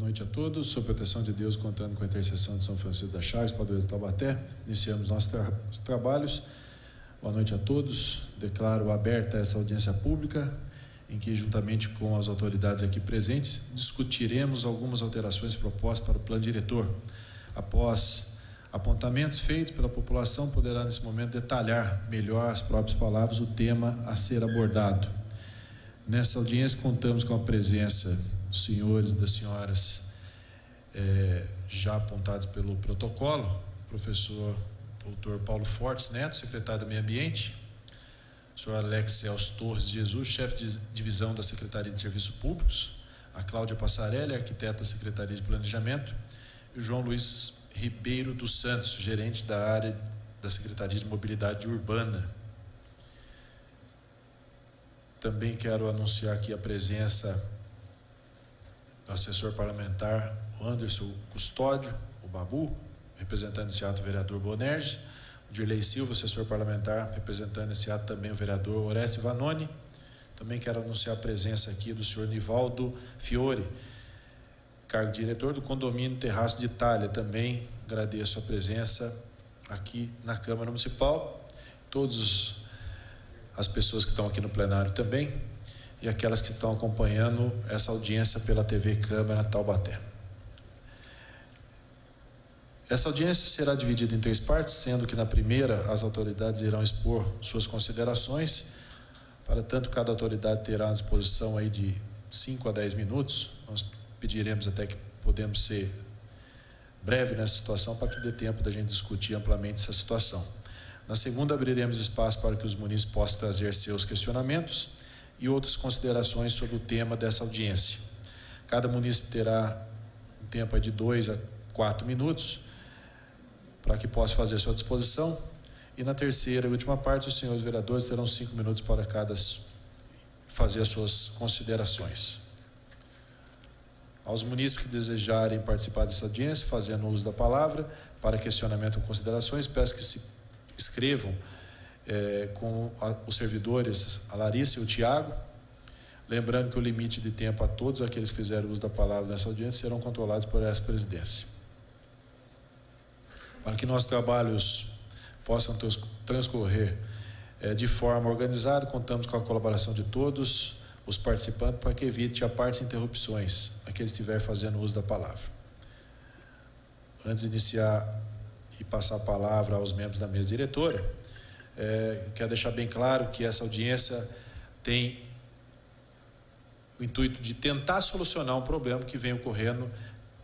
noite a todos. Sob proteção de Deus, contando com a intercessão de São Francisco das Chagas, padroeiro de Taubaté, iniciamos nossos trabalhos. Boa noite a todos. Declaro aberta essa audiência pública, em que, juntamente com as autoridades aqui presentes, discutiremos algumas alterações propostas para o plano diretor. Após apontamentos feitos pela população, poderá, nesse momento, detalhar melhor as próprias palavras o tema a ser abordado. Nessa audiência, contamos com a presença dos senhores e das senhoras já apontados pelo protocolo, o professor doutor Paulo Fortes Neto, secretário do Meio Ambiente, o senhor Alex Celso Torres de Jesus, chefe de divisão da Secretaria de Serviços Públicos, a Cláudia Passarelli, arquiteta da Secretaria de Planejamento, e o João Luiz Ribeiro dos Santos, gerente da área da Secretaria de Mobilidade Urbana. Também quero anunciar aqui a presença do assessor parlamentar, o Anderson Custódio, o Babu, representando esse ato o vereador Bonerge, o Dirley Silva, assessor parlamentar, representando esse ato também o vereador Oreste Vanoni. Também quero anunciar a presença aqui do senhor Nivaldo Fiore, cargo de diretor do condomínio Terraço de Itália. Também agradeço a presença aqui na Câmara Municipal, todas as pessoas que estão aqui no plenário também, e aquelas que estão acompanhando essa audiência pela TV Câmara Taubaté. Essa audiência será dividida em 3 partes, sendo que na primeira as autoridades irão expor suas considerações. Para tanto, cada autoridade terá à disposição aí de 5 a 10 minutos. Nós pediremos até que podemos ser breve nessa situação, para que dê tempo da gente discutir amplamente essa situação. Na segunda, abriremos espaço para que os munícipes possam trazer seus questionamentos e outras considerações sobre o tema dessa audiência. Cada munícipe terá um tempo de 2 a 4 minutos para que possa fazer sua disposição. E na terceira e última parte, os senhores vereadores terão 5 minutos para cada fazer as suas considerações. Aos munícipes que desejarem participar dessa audiência, fazendo uso da palavra para questionamento ou considerações, peço que se inscrevam com os servidores, a Larissa e o Tiago. Lembrando que o limite de tempo a todos aqueles que fizeram uso da palavra nessa audiência serão controlados por essa presidência. Para que nossos trabalhos possam transcorrer de forma organizada, contamos com a colaboração de todos os participantes para que evite a parte interrupções aqueles que estiverem fazendo uso da palavra. Antes de iniciar e passar a palavra aos membros da mesa diretora, quero deixar bem claro que essa audiência tem o intuito de tentar solucionar um problema que vem ocorrendo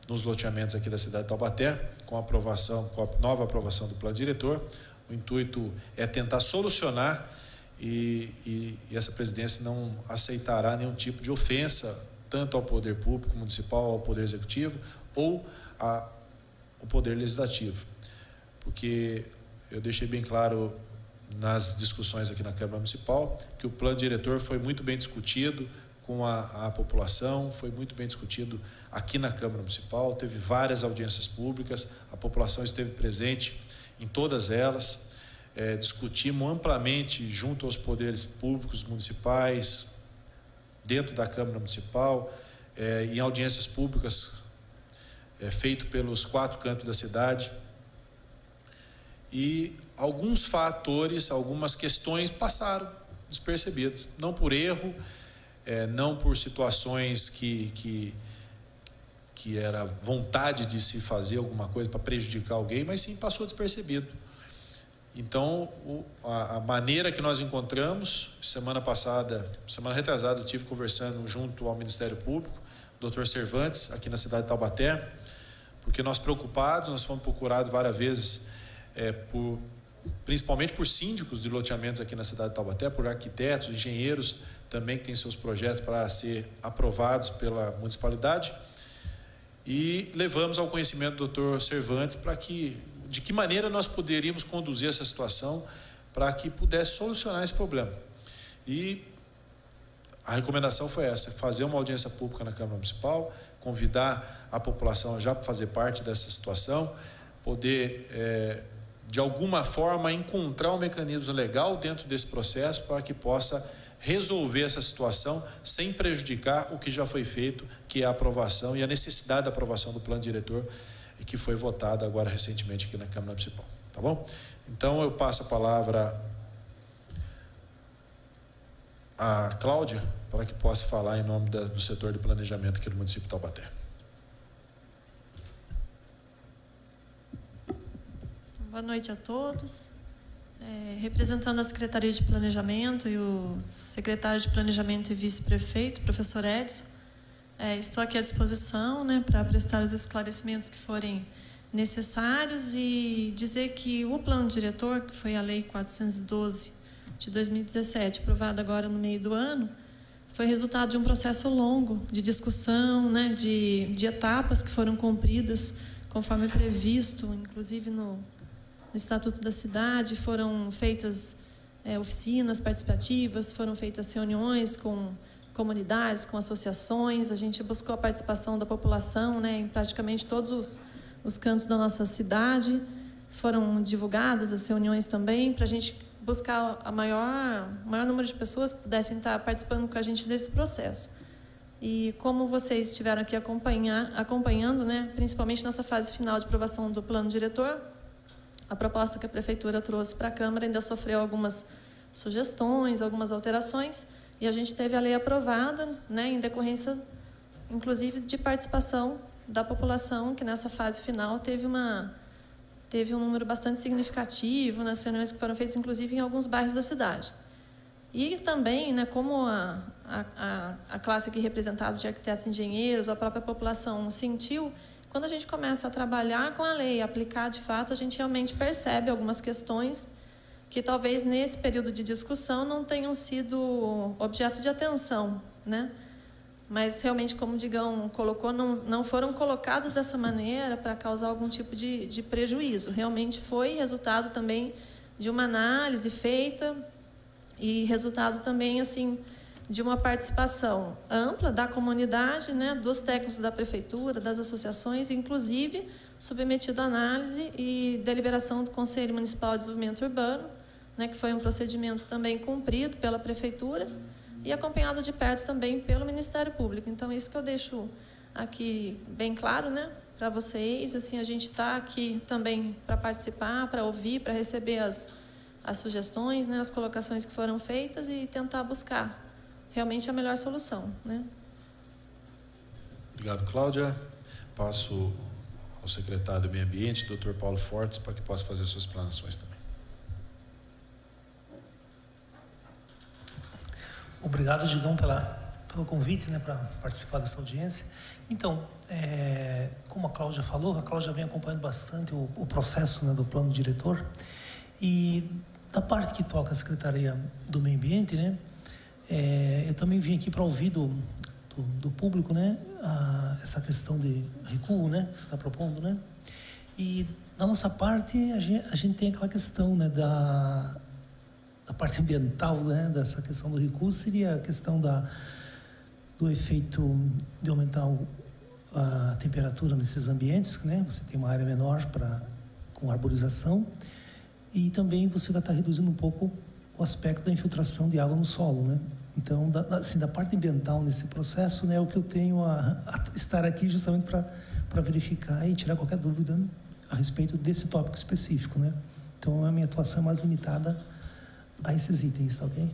nos loteamentos aqui da cidade de Taubaté, com a nova aprovação do plano diretor. O intuito é tentar solucionar e essa presidência não aceitará nenhum tipo de ofensa, tanto ao poder público municipal, ao poder executivo ou ao poder legislativo. Porque eu deixei bem claro nas discussões aqui na Câmara Municipal que o plano diretor foi muito bem discutido com a população, foi muito bem discutido aqui na Câmara Municipal, teve várias audiências públicas, a população esteve presente em todas elas, discutimos amplamente junto aos poderes públicos municipais, dentro da Câmara Municipal, em audiências públicas feito pelos 4 cantos da cidade. E alguns fatores, algumas questões passaram despercebidas, não por erro, não por situações que era vontade de se fazer alguma coisa para prejudicar alguém, mas sim passou despercebido. Então, a maneira que nós encontramos, semana retrasada, eu estive conversando junto ao Ministério Público, Dr. Cervantes, aqui na cidade de Taubaté, porque nós preocupados, nós fomos procurados várias vezes, principalmente por síndicos de loteamentos aqui na cidade de Taubaté, por arquitetos, engenheiros, também que têm seus projetos para ser aprovados pela municipalidade, e levamos ao conhecimento do Dr. Cervantes de que maneira nós poderíamos conduzir essa situação para que pudesse solucionar esse problema. E a recomendação foi essa: fazer uma audiência pública na Câmara Municipal, convidar a população já para fazer parte dessa situação, poder, de alguma forma, encontrar um mecanismo legal dentro desse processo para que possa resolver essa situação sem prejudicar o que já foi feito, que é a aprovação e a necessidade da aprovação do plano diretor, que foi votado agora recentemente aqui na Câmara Municipal. Tá bom? Então eu passo a palavra a Cláudia, para que possa falar em nome do setor de planejamento aqui do município de Taubaté. Boa noite a todos. Representando a Secretaria de Planejamento e o secretário de Planejamento e vice-prefeito, professor Edson, estou aqui à disposição, né, para prestar os esclarecimentos que forem necessários e dizer que o plano diretor, que foi a Lei 412 de 2017, aprovada agora no meio do ano, foi resultado de um processo longo de discussão, né, de etapas que foram cumpridas conforme previsto, inclusive no Estatuto da Cidade. Foram feitas oficinas participativas, foram feitas reuniões com comunidades, com associações. A gente buscou a participação da população, né, em praticamente todos os cantos da nossa cidade. Foram divulgadas as reuniões também, para a gente buscar o maior número de pessoas que pudessem estar participando com a gente desse processo. E como vocês estiveram aqui acompanhando, né, principalmente nessa fase final de aprovação do plano diretor, a proposta que a Prefeitura trouxe para a Câmara ainda sofreu algumas sugestões, algumas alterações, e a gente teve a lei aprovada, né, em decorrência, inclusive, de participação da população, que nessa fase final teve um número bastante significativo nas reuniões que foram feitas, inclusive, em alguns bairros da cidade. E também, né, como a classe aqui representada de arquitetos e engenheiros, a própria população sentiu, quando a gente começa a trabalhar com a lei, aplicar de fato, a gente realmente percebe algumas questões que talvez nesse período de discussão não tenham sido objeto de atenção, né? Mas realmente, como o Digão colocou, não foram colocadas dessa maneira para causar algum tipo de prejuízo. Realmente foi resultado também de uma análise feita e resultado também, assim, de uma participação ampla da comunidade, né, dos técnicos da Prefeitura, das associações, inclusive submetido à análise e deliberação do Conselho Municipal de Desenvolvimento Urbano, né, que foi um procedimento também cumprido pela Prefeitura e acompanhado de perto também pelo Ministério Público. Então, isso que eu deixo aqui bem claro, né, para vocês. Assim, a gente está aqui também para participar, para ouvir, para receber as sugestões, né, as colocações que foram feitas e tentar buscar realmente a melhor solução, né? Obrigado, Cláudia. Passo ao secretário do Meio Ambiente, Dr. Paulo Fortes, para que possa fazer suas explanações também. Obrigado, Digão, pelo convite, né, para participar dessa audiência. Então, como a Cláudia falou, a Cláudia vem acompanhando bastante o processo, né, do plano diretor. E da parte que toca a Secretaria do Meio Ambiente, né, eu também vim aqui para ouvir do público, né, essa questão de recuo, né, que você está propondo, né. E na nossa parte a gente tem aquela questão, né, da parte ambiental, né, dessa questão do recuo, seria a questão do efeito de aumentar a temperatura nesses ambientes, né. Você tem uma área menor com arborização e também você vai estar reduzindo um pouco o aspecto da infiltração de água no solo, né? Então, assim, da parte ambiental nesse processo, né, é o que eu tenho a estar aqui justamente para verificar e tirar qualquer dúvida a respeito desse tópico específico, né? Então, a minha atuação é mais limitada a esses itens, tá ok?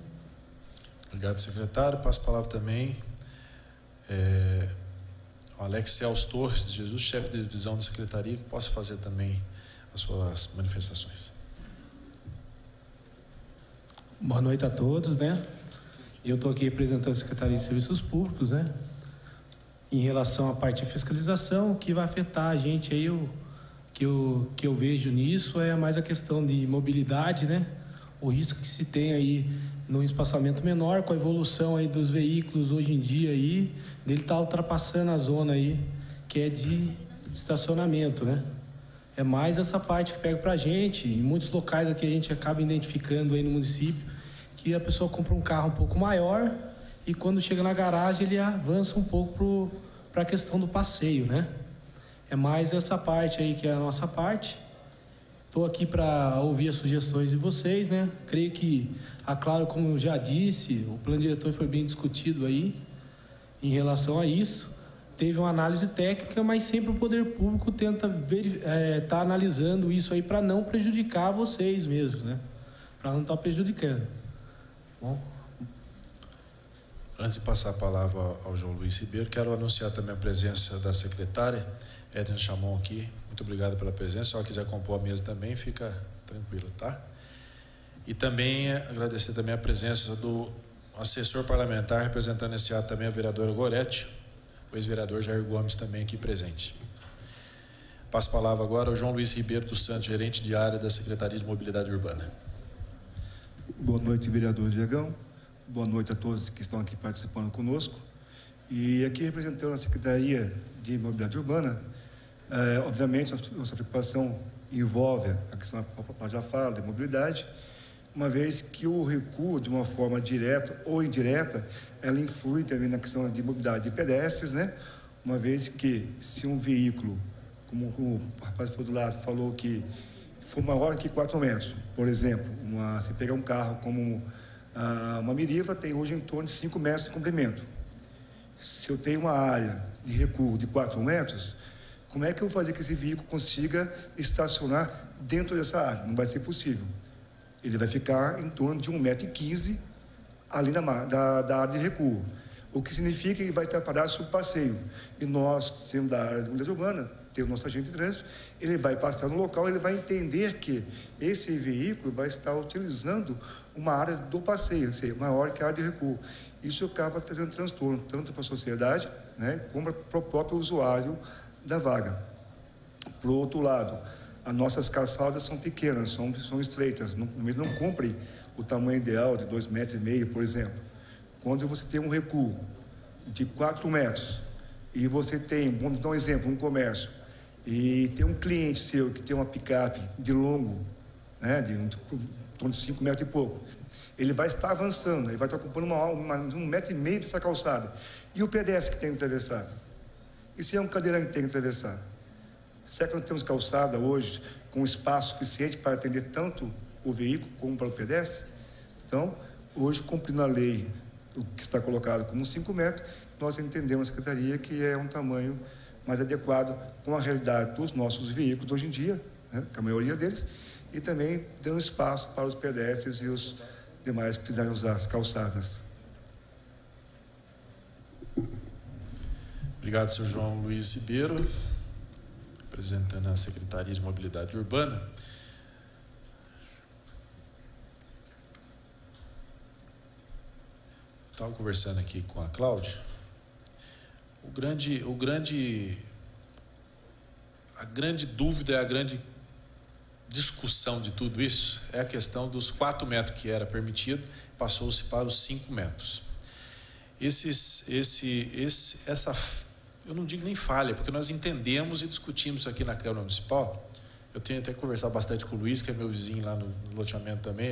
Obrigado, secretário. Passo a palavra também ao Alex Celso Torres de Jesus, chefe de divisão da Secretaria, que possa fazer também as suas manifestações. Boa noite a todos, né? Eu estou aqui representando a Secretaria de Serviços Públicos, né? Em relação à parte de fiscalização, o que vai afetar a gente aí, que eu vejo nisso é mais a questão de mobilidade, né? O risco que se tem aí num espaçamento menor, com a evolução aí dos veículos hoje em dia aí, dele estar ultrapassando a zona aí, que é de estacionamento, né? É mais essa parte que pega pra gente. Em muitos locais aqui a gente acaba identificando aí no município que a pessoa compra um carro um pouco maior e quando chega na garagem ele avança um pouco para a questão do passeio, né? É mais essa parte aí que é a nossa parte. Estou aqui para ouvir as sugestões de vocês, né? Creio que, claro, como eu já disse, o plano diretor foi bem discutido aí em relação a isso. Teve uma análise técnica, mas sempre o poder público tenta tá analisando isso aí para não prejudicar vocês mesmos, né? Para não estar prejudicando. Bom. Antes de passar a palavra ao João Luiz Ribeiro, quero anunciar também a presença da secretária, Edna Chamon, aqui. Muito obrigado pela presença. Se ela quiser compor a mesa também, fica tranquilo, tá? E também agradecer também a presença do assessor parlamentar, representando esse ato também a vereadora Goretti, o ex-vereador Jair Gomes também aqui presente. Passo a palavra agora ao João Luiz Ribeiro dos Santos, gerente de área da Secretaria de Mobilidade Urbana. Boa noite, vereador Diegão. Boa noite a todos que estão aqui participando conosco. E aqui representando a Secretaria de Mobilidade Urbana, obviamente nossa preocupação envolve a questão da já fala de mobilidade, uma vez que o recuo, de uma forma direta ou indireta, ela influi também na questão de mobilidade de pedestres, né? Uma vez que se um veículo, como o rapaz do lado falou, que for maior que 4 metros, por exemplo, se pegar um carro como uma Miriva, tem hoje em torno de 5 metros de comprimento. Se eu tenho uma área de recuo de 4 metros, como é que eu vou fazer que esse veículo consiga estacionar dentro dessa área? Não vai ser possível. Ele vai ficar em torno de 1,15 m ali da área de recuo. O que significa que ele vai estar parado sob passeio. E nós, sendo da área de mobilidade urbana, tem o nosso agente de trânsito, ele vai passar no local, ele vai entender que esse veículo vai estar utilizando uma área do passeio, ou seja, maior que a área de recuo. Isso acaba trazendo transtorno, tanto para a sociedade, né, como para o próprio usuário da vaga. Por outro lado, as nossas calçadas são pequenas, são estreitas, não cumprem o tamanho ideal de 2,5 metros, por exemplo. Quando você tem um recuo de 4 metros e você tem, vamos dar um exemplo, um comércio, e tem um cliente seu que tem uma picape de longo, né, de em torno de 5 metros e pouco, ele vai estar avançando, ele vai estar ocupando 1,5 metro dessa calçada. E o pedestre que tem que atravessar? E se é um cadeirante que tem que atravessar? Será que nós temos calçada hoje com espaço suficiente para atender tanto o veículo como para o pedestre? Então, hoje, cumprindo a lei, o que está colocado como 5 metros, nós entendemos na Secretaria que é um tamanho mais adequado com a realidade dos nossos veículos hoje em dia, né, com a maioria deles, e também dando espaço para os pedestres e os demais que precisarem usar as calçadas. Obrigado, senhor João Luiz Ribeiro, representando a Secretaria de Mobilidade Urbana. Estava conversando aqui com a Cláudia. A grande dúvida, a grande discussão de tudo isso é a questão dos 4 metros que era permitido, passou-se para os 5 metros. Eu não digo nem falha, porque nós entendemos e discutimos isso aqui na Câmara Municipal. Eu tenho até conversado bastante com o Luiz, que é meu vizinho lá no loteamento também.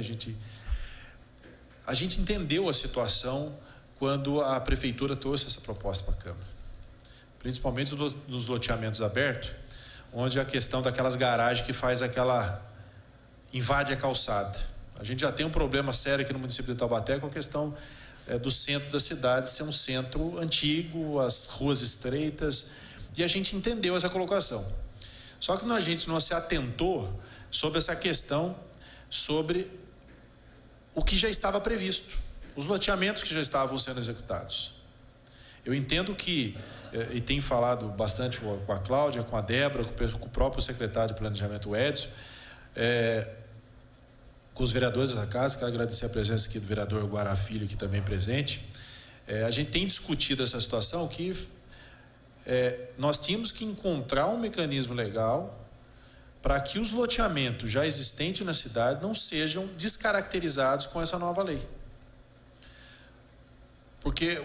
A gente entendeu a situação quando a Prefeitura trouxe essa proposta para a Câmara. Principalmente nos loteamentos abertos, onde a questão daquelas garagens que faz invade a calçada. A gente já tem um problema sério aqui no município de Taubaté com a questão do centro da cidade ser um centro antigo, as ruas estreitas, e a gente entendeu essa colocação. Só que a gente não se atentou sobre essa questão, sobre o que já estava previsto, os loteamentos que já estavam sendo executados. Eu entendo que, e tenho falado bastante com a Cláudia, com a Débora, com o próprio secretário de Planejamento, o Edson, com os vereadores da casa, quero agradecer a presença aqui do vereador Guará Filho, aqui também presente. A gente tem discutido essa situação que nós tínhamos que encontrar um mecanismo legal para que os loteamentos já existentes na cidade não sejam descaracterizados com essa nova lei. Porque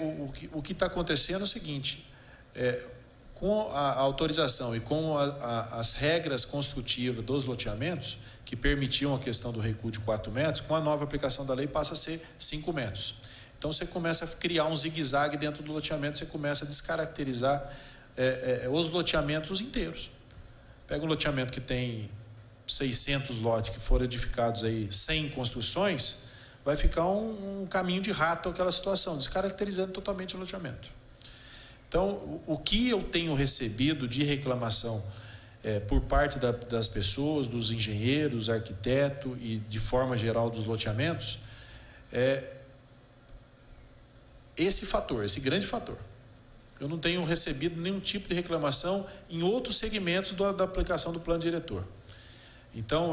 o que está acontecendo é o seguinte, com a autorização e com as regras construtivas dos loteamentos, que permitiam a questão do recuo de 4 metros, com a nova aplicação da lei passa a ser 5 metros. Então você começa a criar um zigue-zague dentro do loteamento, você começa a descaracterizar os loteamentos inteiros. Pega um loteamento que tem 600 lotes que foram edificados aí sem construções, vai ficar um caminho de rato aquela situação, descaracterizando totalmente o loteamento. Então, o que eu tenho recebido de reclamação por parte das pessoas, dos engenheiros, arquitetos e de forma geral dos loteamentos, é esse fator, esse grande fator. Eu não tenho recebido nenhum tipo de reclamação em outros segmentos da aplicação do plano diretor. Então,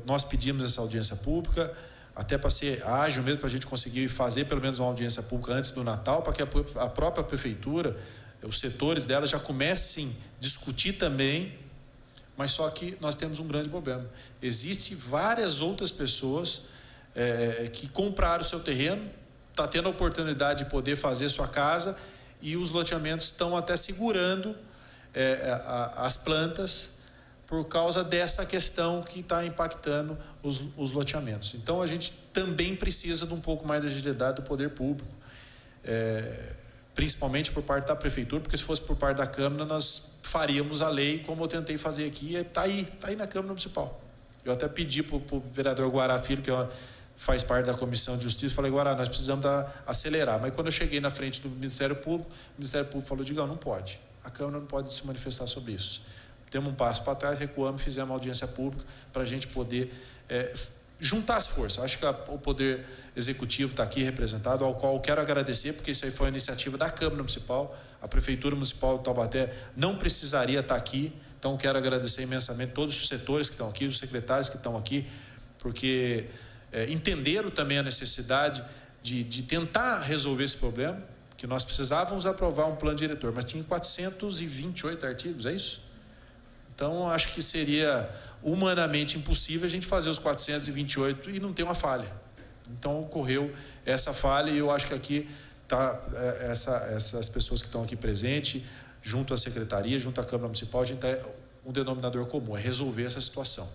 nós pedimos essa audiência pública, até para ser ágil mesmo, para a gente conseguir fazer pelo menos uma audiência pública antes do Natal, para que a própria prefeitura, os setores dela já comecem a discutir também, mas só que nós temos um grande problema. Existem várias outras pessoas que compraram o seu terreno, está tendo a oportunidade de poder fazer sua casa, e os loteamentos estão até segurando as plantas por causa dessa questão que está impactando os loteamentos. Então, a gente também precisa de um pouco mais de agilidade do poder público, principalmente por parte da prefeitura, porque se fosse por parte da Câmara, nós faríamos a lei como eu tentei fazer aqui, está aí na Câmara Municipal. Eu até pedi para o vereador Guará Filho, que faz parte da Comissão de Justiça, falei, Guará, nós precisamos acelerar. Mas quando eu cheguei na frente do Ministério Público, o Ministério Público falou, Digão, não pode. A Câmara não pode se manifestar sobre isso. Temos um passo para trás, recuamos, fizemos uma audiência pública para a gente poder juntar as forças. Acho que o Poder Executivo está aqui representado, ao qual eu quero agradecer, porque isso aí foi uma iniciativa da Câmara Municipal. A Prefeitura Municipal de Taubaté não precisaria estar aqui, então quero agradecer imensamente todos os setores que estão aqui, os secretários que estão aqui, porque entenderam também a necessidade de tentar resolver esse problema, que nós precisávamos aprovar um plano diretor, mas tinha 428 artigos, é isso? Então, acho que seria humanamente impossível a gente fazer os 428 e não ter uma falha. Então, ocorreu essa falha e eu acho que aqui tá, essas pessoas que estão aqui presentes, junto à Secretaria, junto à Câmara Municipal, a gente tem um denominador comum, é resolver essa situação.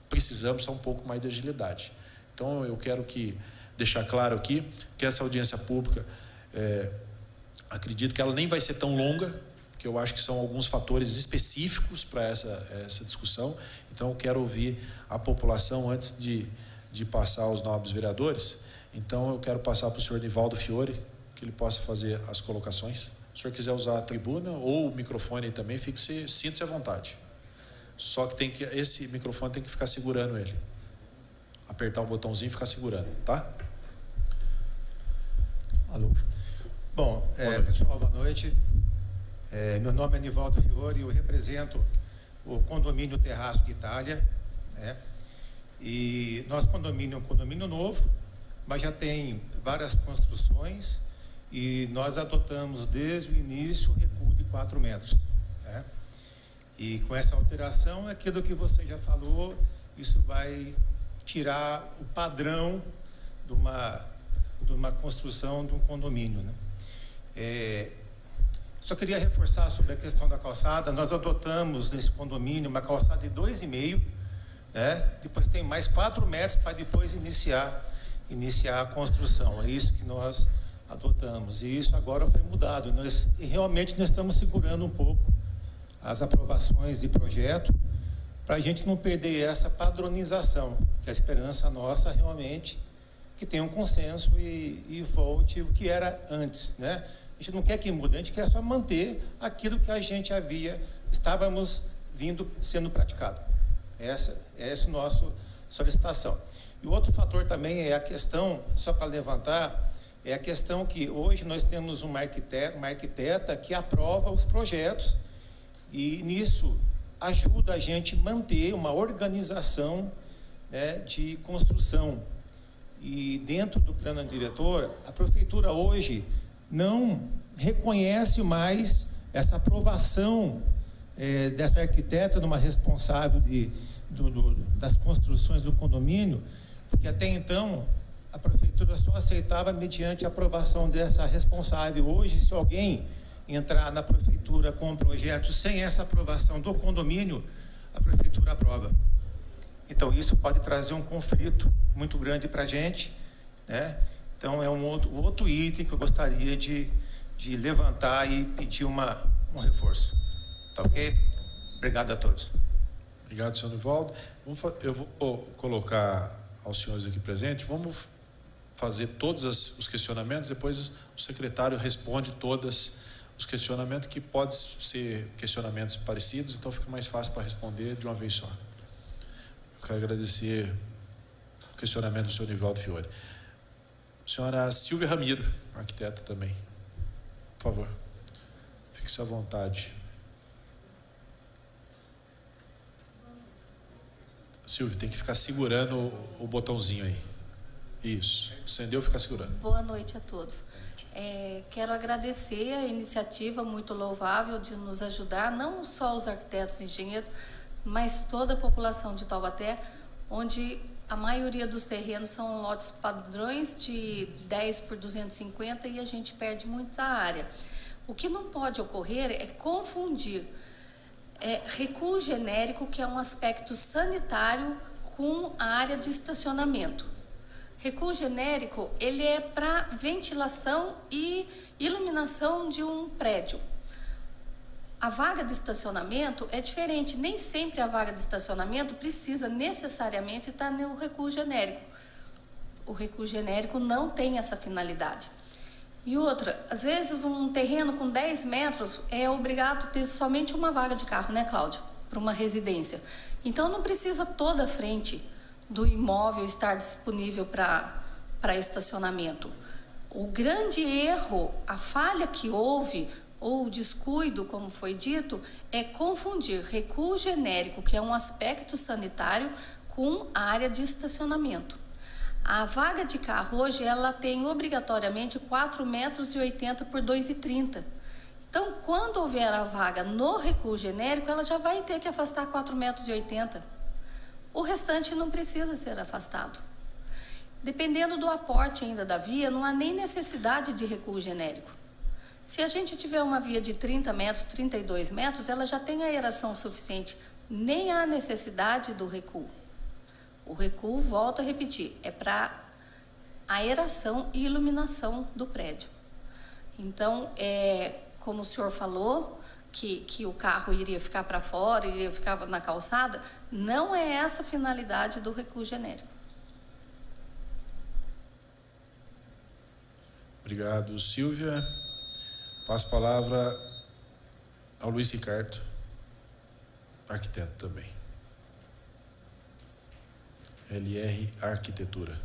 Precisamos só um pouco mais de agilidade. Então, eu quero deixar claro aqui que essa audiência pública, acredito que ela nem vai ser tão longa, que eu acho que são alguns fatores específicos para essa discussão. Então, eu quero ouvir a população antes de passar aos nobres vereadores. Então, eu quero passar para o senhor Nivaldo Fiore, que ele possa fazer as colocações. Se o senhor quiser usar a tribuna ou o microfone aí também, sinta-se à vontade. Só que esse microfone tem que ficar segurando ele. Apertar o botãozinho e ficar segurando, tá? Alô. Bom, pessoal, boa noite. Meu nome é Nivaldo Fiore e eu represento o condomínio Terraço de Itália, né? E nosso condomínio é um condomínio novo, mas já tem várias construções e nós adotamos desde o início o recuo de 4 metros, né? E com essa alteração, aquilo que você já falou, isso vai tirar o padrão de uma construção de um condomínio, né? Só queria reforçar sobre a questão da calçada. Nós adotamos nesse condomínio uma calçada de 2,5, né? Depois tem mais 4 metros para depois iniciar a construção. É isso que nós adotamos. E isso agora foi mudado. Realmente nós estamos segurando um pouco as aprovações de projeto para a gente não perder essa padronização, que a esperança nossa realmente que tenha um consenso e volte o que era antes, né? A gente não quer que mude, a gente quer só manter aquilo que a gente estávamos sendo praticado. Essa é a nossa solicitação. E o outro fator também é a questão, só para levantar, é a questão que hoje nós temos uma arquiteta que aprova os projetos e nisso ajuda a gente a manter uma organização, né, de construção. E dentro do plano diretor, a prefeitura hoje não reconhece mais essa aprovação dessa arquiteta numa responsável das construções do condomínio, porque até então a prefeitura só aceitava mediante a aprovação dessa responsável. Hoje, se alguém entrar na prefeitura com um projeto sem essa aprovação do condomínio, a prefeitura aprova. Então, isso pode trazer um conflito muito grande para a gente, né? Então, é um outro item que eu gostaria de levantar e pedir um reforço. Tá ok? Obrigado a todos. Obrigado, senhor Nivaldo. Eu vou colocar aos senhores aqui presentes, vamos fazer todos os questionamentos, depois o secretário responde todos os questionamentos, que podem ser questionamentos parecidos, então fica mais fácil para responder de uma vez só. Eu quero agradecer o questionamento do senhor Nivaldo Fiore. Senhora Silvia Ramiro, arquiteta também. Por favor, fique-se à vontade. Silvia, tem que ficar segurando o botãozinho aí. Isso. Acendeu, fica segurando. Boa noite a todos. Quero agradecer a iniciativa muito louvável de nos ajudar, não só os arquitetos e engenheiros, mas toda a população de Taubaté, onde a maioria dos terrenos são lotes padrões de 10 por 250 e a gente perde muita área. O que não pode ocorrer é confundir recuo genérico, que é um aspecto sanitário, com a área de estacionamento. Recuo genérico, ele é para ventilação e iluminação de um prédio. A vaga de estacionamento é diferente, nem sempre a vaga de estacionamento precisa necessariamente estar no recuo genérico. O recuo genérico não tem essa finalidade. E outra, às vezes um terreno com 10 metros é obrigado a ter somente uma vaga de carro, né, Cláudia? Para uma residência. Então não precisa toda a frente do imóvel estar disponível para estacionamento. O grande erro, a falha que houve, ou o descuido, como foi dito, é confundir recuo genérico, que é um aspecto sanitário, com a área de estacionamento. A vaga de carro hoje, ela tem obrigatoriamente 4,80 metros por 2,30. Então, quando houver a vaga no recuo genérico, ela já vai ter que afastar 4,80 metros. O restante não precisa ser afastado. Dependendo do aporte ainda da via, não há nem necessidade de recuo genérico. Se a gente tiver uma via de 30 metros, 32 metros, ela já tem aeração suficiente. Nem há necessidade do recuo. O recuo, volto a repetir, é para aeração e iluminação do prédio. Então, como o senhor falou, que o carro iria ficar para fora, iria ficar na calçada, não é essa a finalidade do recuo genérico. Obrigado, Silvia. Passo a palavra ao Luiz Ricardo, arquiteto também. LR Arquitetura.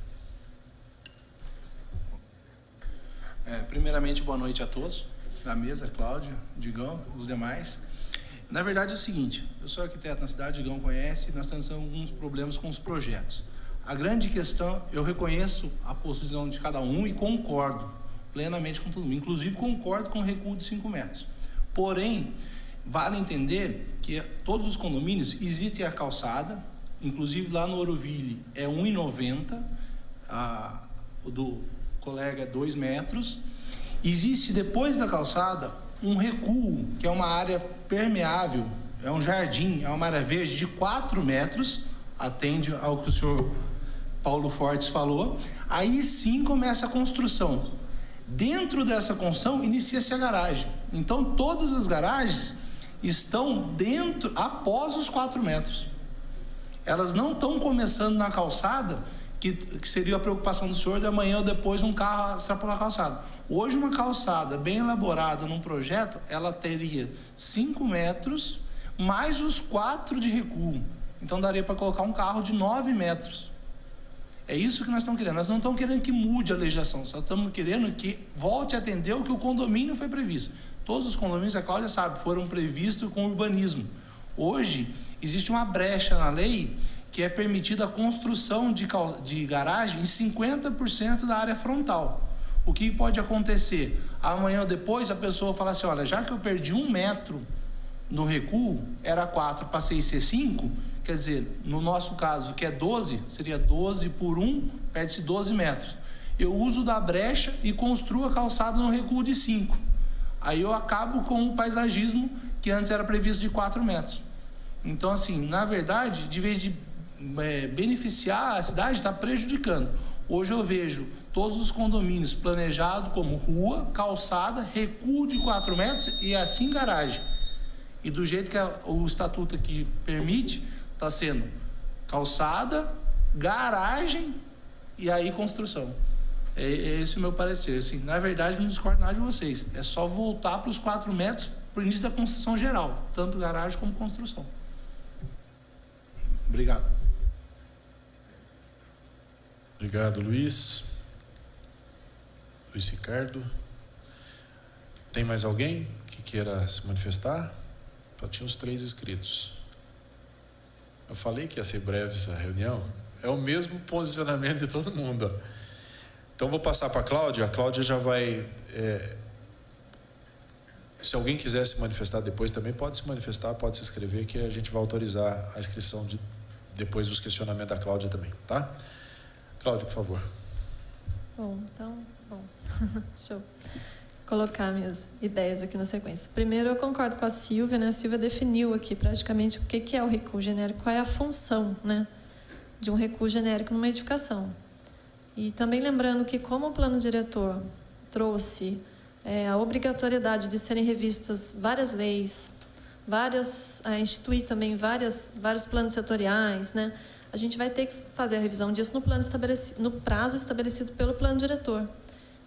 Primeiramente, boa noite a todos da mesa, Cláudia, Digão, os demais. Na verdade é o seguinte, eu sou arquiteto na cidade, Digão conhece, nós temos alguns problemas com os projetos. A grande questão, eu reconheço a posição de cada um e concordo plenamente com todo mundo, inclusive concordo com o recuo de 5 metros. Porém, vale entender que todos os condomínios existem a calçada, inclusive lá no Ouroville é 1,90, o do colega é 2 metros. Existe depois da calçada um recuo, que é uma área permeável, é um jardim, é uma área verde de 4 metros, atende ao que o senhor Paulo Fortes falou. Aí sim começa a construção. Dentro dessa construção inicia-se a garagem. Então todas as garagens estão dentro, após os 4 metros. Elas não estão começando na calçada, que seria a preocupação do senhor de amanhã ou depois um carro extrapolar a calçada. Hoje uma calçada bem elaborada num projeto, ela teria 5 metros mais os 4 de recuo. Então daria para colocar um carro de 9 metros. É isso que nós estamos querendo. Nós não estamos querendo que mude a legislação, só estamos querendo que volte a atender o que o condomínio foi previsto. Todos os condomínios, a Cláudia sabe, foram previstos com urbanismo. Hoje existe uma brecha na lei que é permitida a construção de garagem em 50% da área frontal. O que pode acontecer? Amanhã ou depois a pessoa fala assim, olha, já que eu perdi 1 metro no recuo, era 4, passei a ser 5, quer dizer, no nosso caso, que é 12, seria 12 por 1, perde-se 12 metros. Eu uso da brecha e construo a calçada no recuo de 5. Aí eu acabo com o paisagismo que antes era previsto de 4 metros. Então, assim, na verdade, de vez de beneficiar a cidade, está prejudicando. Hoje eu vejo todos os condomínios planejados como rua, calçada, recuo de 4 metros e assim garagem. E do jeito que o estatuto aqui permite, Está sendo calçada, garagem e aí construção. É esse o meu parecer. Assim, na verdade, não discordo nada de vocês. É só voltar para os 4 metros para o início da construção geral, tanto garagem como construção. Obrigado. Obrigado, Luiz. Luiz Ricardo. Tem mais alguém que queira se manifestar? Só tinha os 3 inscritos. Eu falei que ia ser breve essa reunião. É o mesmo posicionamento de todo mundo. Então, vou passar para a Cláudia. A Cláudia já vai... se alguém quiser se manifestar depois também, pode se manifestar, pode se inscrever, que a gente vai autorizar a inscrição depois dos questionamentos da Cláudia também, tá? Cláudia, por favor. Bom, deixa eu colocar minhas ideias aqui na sequência. Primeiro, eu concordo com a Silvia, né? A Silvia definiu aqui praticamente o que é o recuo genérico, qual é a função, né, de um recuo genérico numa edificação. E também lembrando que, como o plano diretor trouxe a obrigatoriedade de serem revistas várias leis, instituir também vários planos setoriais, né? A gente vai ter que fazer a revisão disso no prazo estabelecido pelo plano diretor.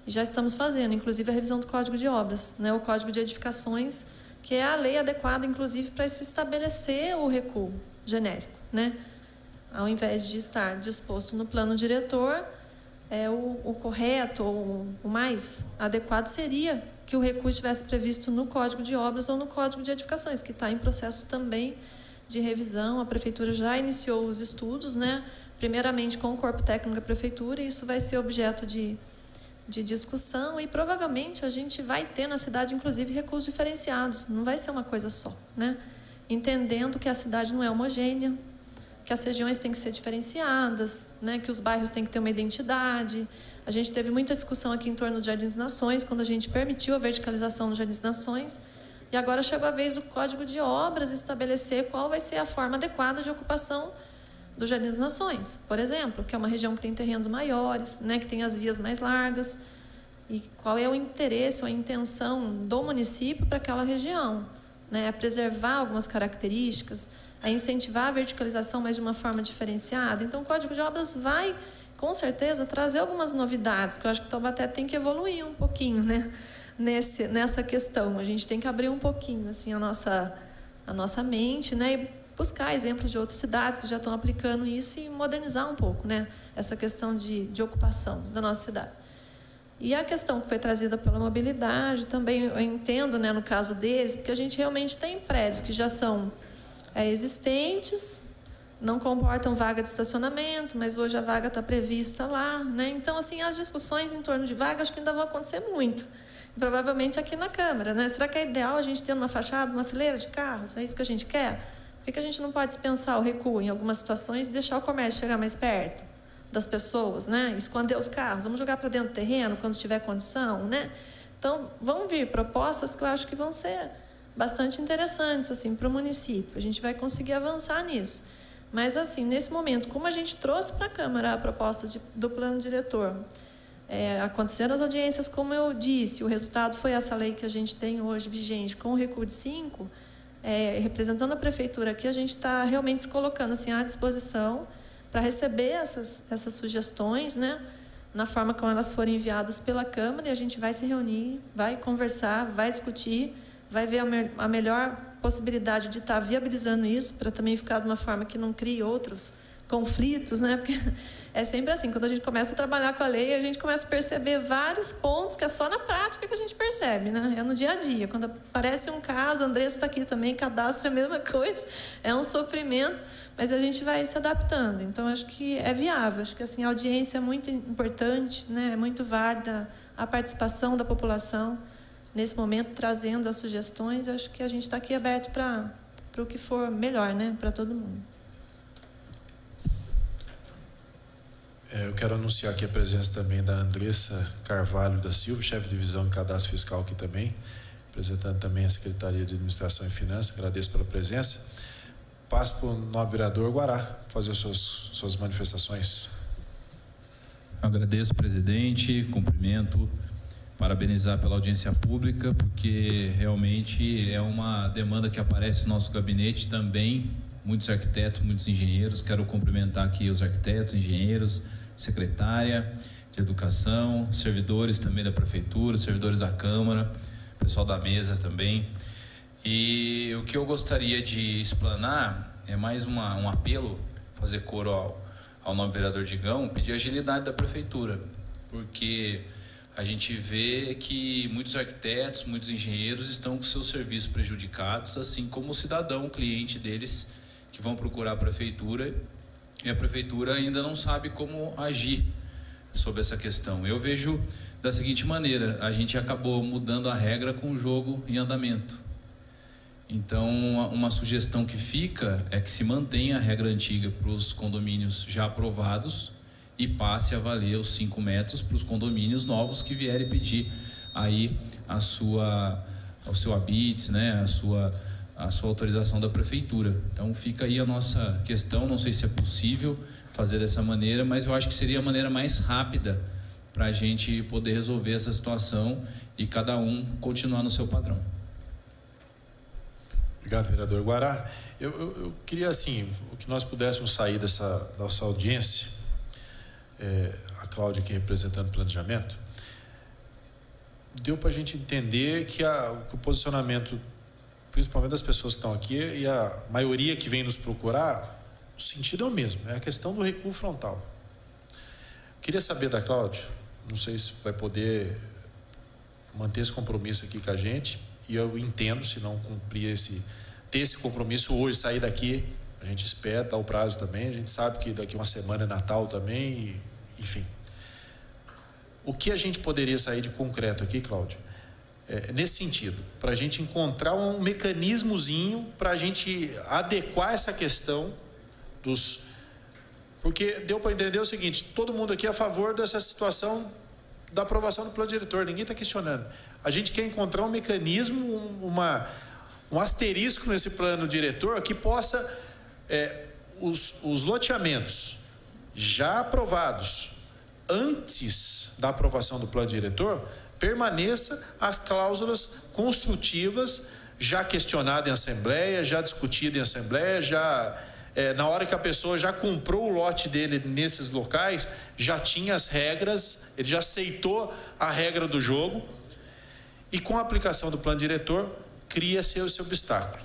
E já estamos fazendo, inclusive, a revisão do Código de Obras, né? O Código de Edificações, que é a lei adequada, inclusive, para se estabelecer o recuo genérico, né? Ao invés de estar disposto no plano diretor, o correto ou o mais adequado seria que o recuo estivesse previsto no Código de Obras ou no Código de Edificações, que está em processo também de revisão. A Prefeitura já iniciou os estudos, né? Primeiramente com o Corpo Técnico da Prefeitura, e isso vai ser objeto de discussão, e provavelmente a gente vai ter na cidade, inclusive, recursos diferenciados. Não vai ser uma coisa só, né? Entendendo que a cidade não é homogênea, que as regiões têm que ser diferenciadas, né? Que os bairros têm que ter uma identidade. A gente teve muita discussão aqui em torno do Jardim das Nações, quando a gente permitiu a verticalização do Jardim das Nações, e agora chegou a vez do Código de Obras estabelecer qual vai ser a forma adequada de ocupação do Jardim das Nações, por exemplo, que é uma região que tem terrenos maiores, né, que tem as vias mais largas, e qual é o interesse ou a intenção do município para aquela região, né, a preservar algumas características, a incentivar a verticalização, mas de uma forma diferenciada. Então, o Código de Obras vai, com certeza, trazer algumas novidades, que eu acho que o Taubaté tem que evoluir um pouquinho, né, nessa questão. A gente tem que abrir um pouquinho assim, a nossa mente, né, e buscar exemplos de outras cidades que já estão aplicando isso e modernizar um pouco, né, essa questão de ocupação da nossa cidade. E a questão que foi trazida pela mobilidade, também eu entendo, né, no caso deles, porque a gente realmente tem prédios que já são existentes, não comportam vaga de estacionamento, mas hoje a vaga está prevista lá, né? Então, assim, as discussões em torno de vaga acho que ainda vão acontecer muito. Provavelmente aqui na Câmara, né? Será que é ideal a gente ter uma fachada, uma fileira de carros? É isso que a gente quer? Por que a gente não pode dispensar o recuo em algumas situações e deixar o comércio chegar mais perto das pessoas, né? Esconder os carros, vamos jogar para dentro do terreno quando tiver condição, né? Então, vão vir propostas que eu acho que vão ser bastante interessantes assim, para o município. A gente vai conseguir avançar nisso. Mas, assim, nesse momento, como a gente trouxe para a Câmara a proposta do plano diretor, aconteceram as audiências, como eu disse, o resultado foi essa lei que a gente tem hoje vigente, com o recuo de 5, representando a Prefeitura aqui, a gente está realmente se colocando assim, à disposição para receber essas sugestões, né, na forma como elas forem enviadas pela Câmara, e a gente vai se reunir, vai conversar, vai discutir, vai ver a melhor possibilidade de estar viabilizando isso, para também ficar de uma forma que não crie outros conflitos, né? Porque é sempre assim, quando a gente começa a trabalhar com a lei, a gente começa a perceber vários pontos que é só na prática que a gente percebe, né? É no dia a dia. Quando aparece um caso, a Andressa está aqui também, cadastra a mesma coisa, é um sofrimento, mas a gente vai se adaptando. Então, acho que é viável, acho que assim, a audiência é muito importante, né? É muito válida a participação da população nesse momento, trazendo as sugestões. Acho que a gente está aqui aberto para o que for melhor, né? Para todo mundo. Eu quero anunciar aqui a presença também da Andressa Carvalho da Silva, chefe de divisão de cadastro fiscal aqui também, representando também a Secretaria de Administração e Finanças. Agradeço pela presença. Passo para o nobre vereador Guará fazer suas manifestações. Agradeço, presidente, cumprimento, parabenizar pela audiência pública, porque realmente é uma demanda que aparece no nosso gabinete também muitos arquitetos, muitos engenheiros. Quero cumprimentar aqui os arquitetos, engenheiros, secretária de Educação, servidores também da Prefeitura, servidores da Câmara, pessoal da mesa também. E o que eu gostaria de explanar é mais um apelo, fazer coro ao nobre vereador Digão, pedir agilidade da Prefeitura, porque a gente vê que muitos arquitetos, muitos engenheiros estão com seus serviços prejudicados, assim como o cidadão, o cliente deles, que vão procurar a Prefeitura, e a Prefeitura ainda não sabe como agir sobre essa questão. Eu vejo da seguinte maneira: a gente acabou mudando a regra com o jogo em andamento. Então, uma sugestão que fica é que se mantenha a regra antiga para os condomínios já aprovados e passe a valer os 5 metros para os condomínios novos que vierem pedir aí o seu habite, né, a sua autorização da Prefeitura. Então, fica aí a nossa questão. Não sei se é possível fazer dessa maneira, mas eu acho que seria a maneira mais rápida para a gente poder resolver essa situação e cada um continuar no seu padrão. Obrigado, vereador Guará. Eu queria, assim, que nós pudéssemos sair dessa nossa audiência, a Cláudia aqui representando o planejamento, deu para a gente entender que o posicionamento, principalmente das pessoas que estão aqui e a maioria que vem nos procurar, o sentido é o mesmo, é a questão do recuo frontal. Queria saber da Cláudia, não sei se vai poder manter esse compromisso aqui com a gente, e eu entendo, se não cumprir ter esse compromisso hoje, sair daqui, a gente espera, dá o prazo também, a gente sabe que daqui uma semana é Natal também, enfim. O que a gente poderia sair de concreto aqui, Cláudia, nesse sentido, para a gente encontrar um mecanismozinho para a gente adequar essa questão porque deu para entender o seguinte: todo mundo aqui é a favor dessa situação da aprovação do plano diretor, ninguém está questionando. A gente quer encontrar um mecanismo, um asterisco nesse plano diretor que possa, os loteamentos já aprovados antes da aprovação do plano diretor, permaneça as cláusulas construtivas já questionadas em assembleia, já discutidas em assembleia, na hora que a pessoa já comprou o lote dele nesses locais, já tinha as regras, ele já aceitou a regra do jogo, e com a aplicação do plano diretor, cria-se esse obstáculo.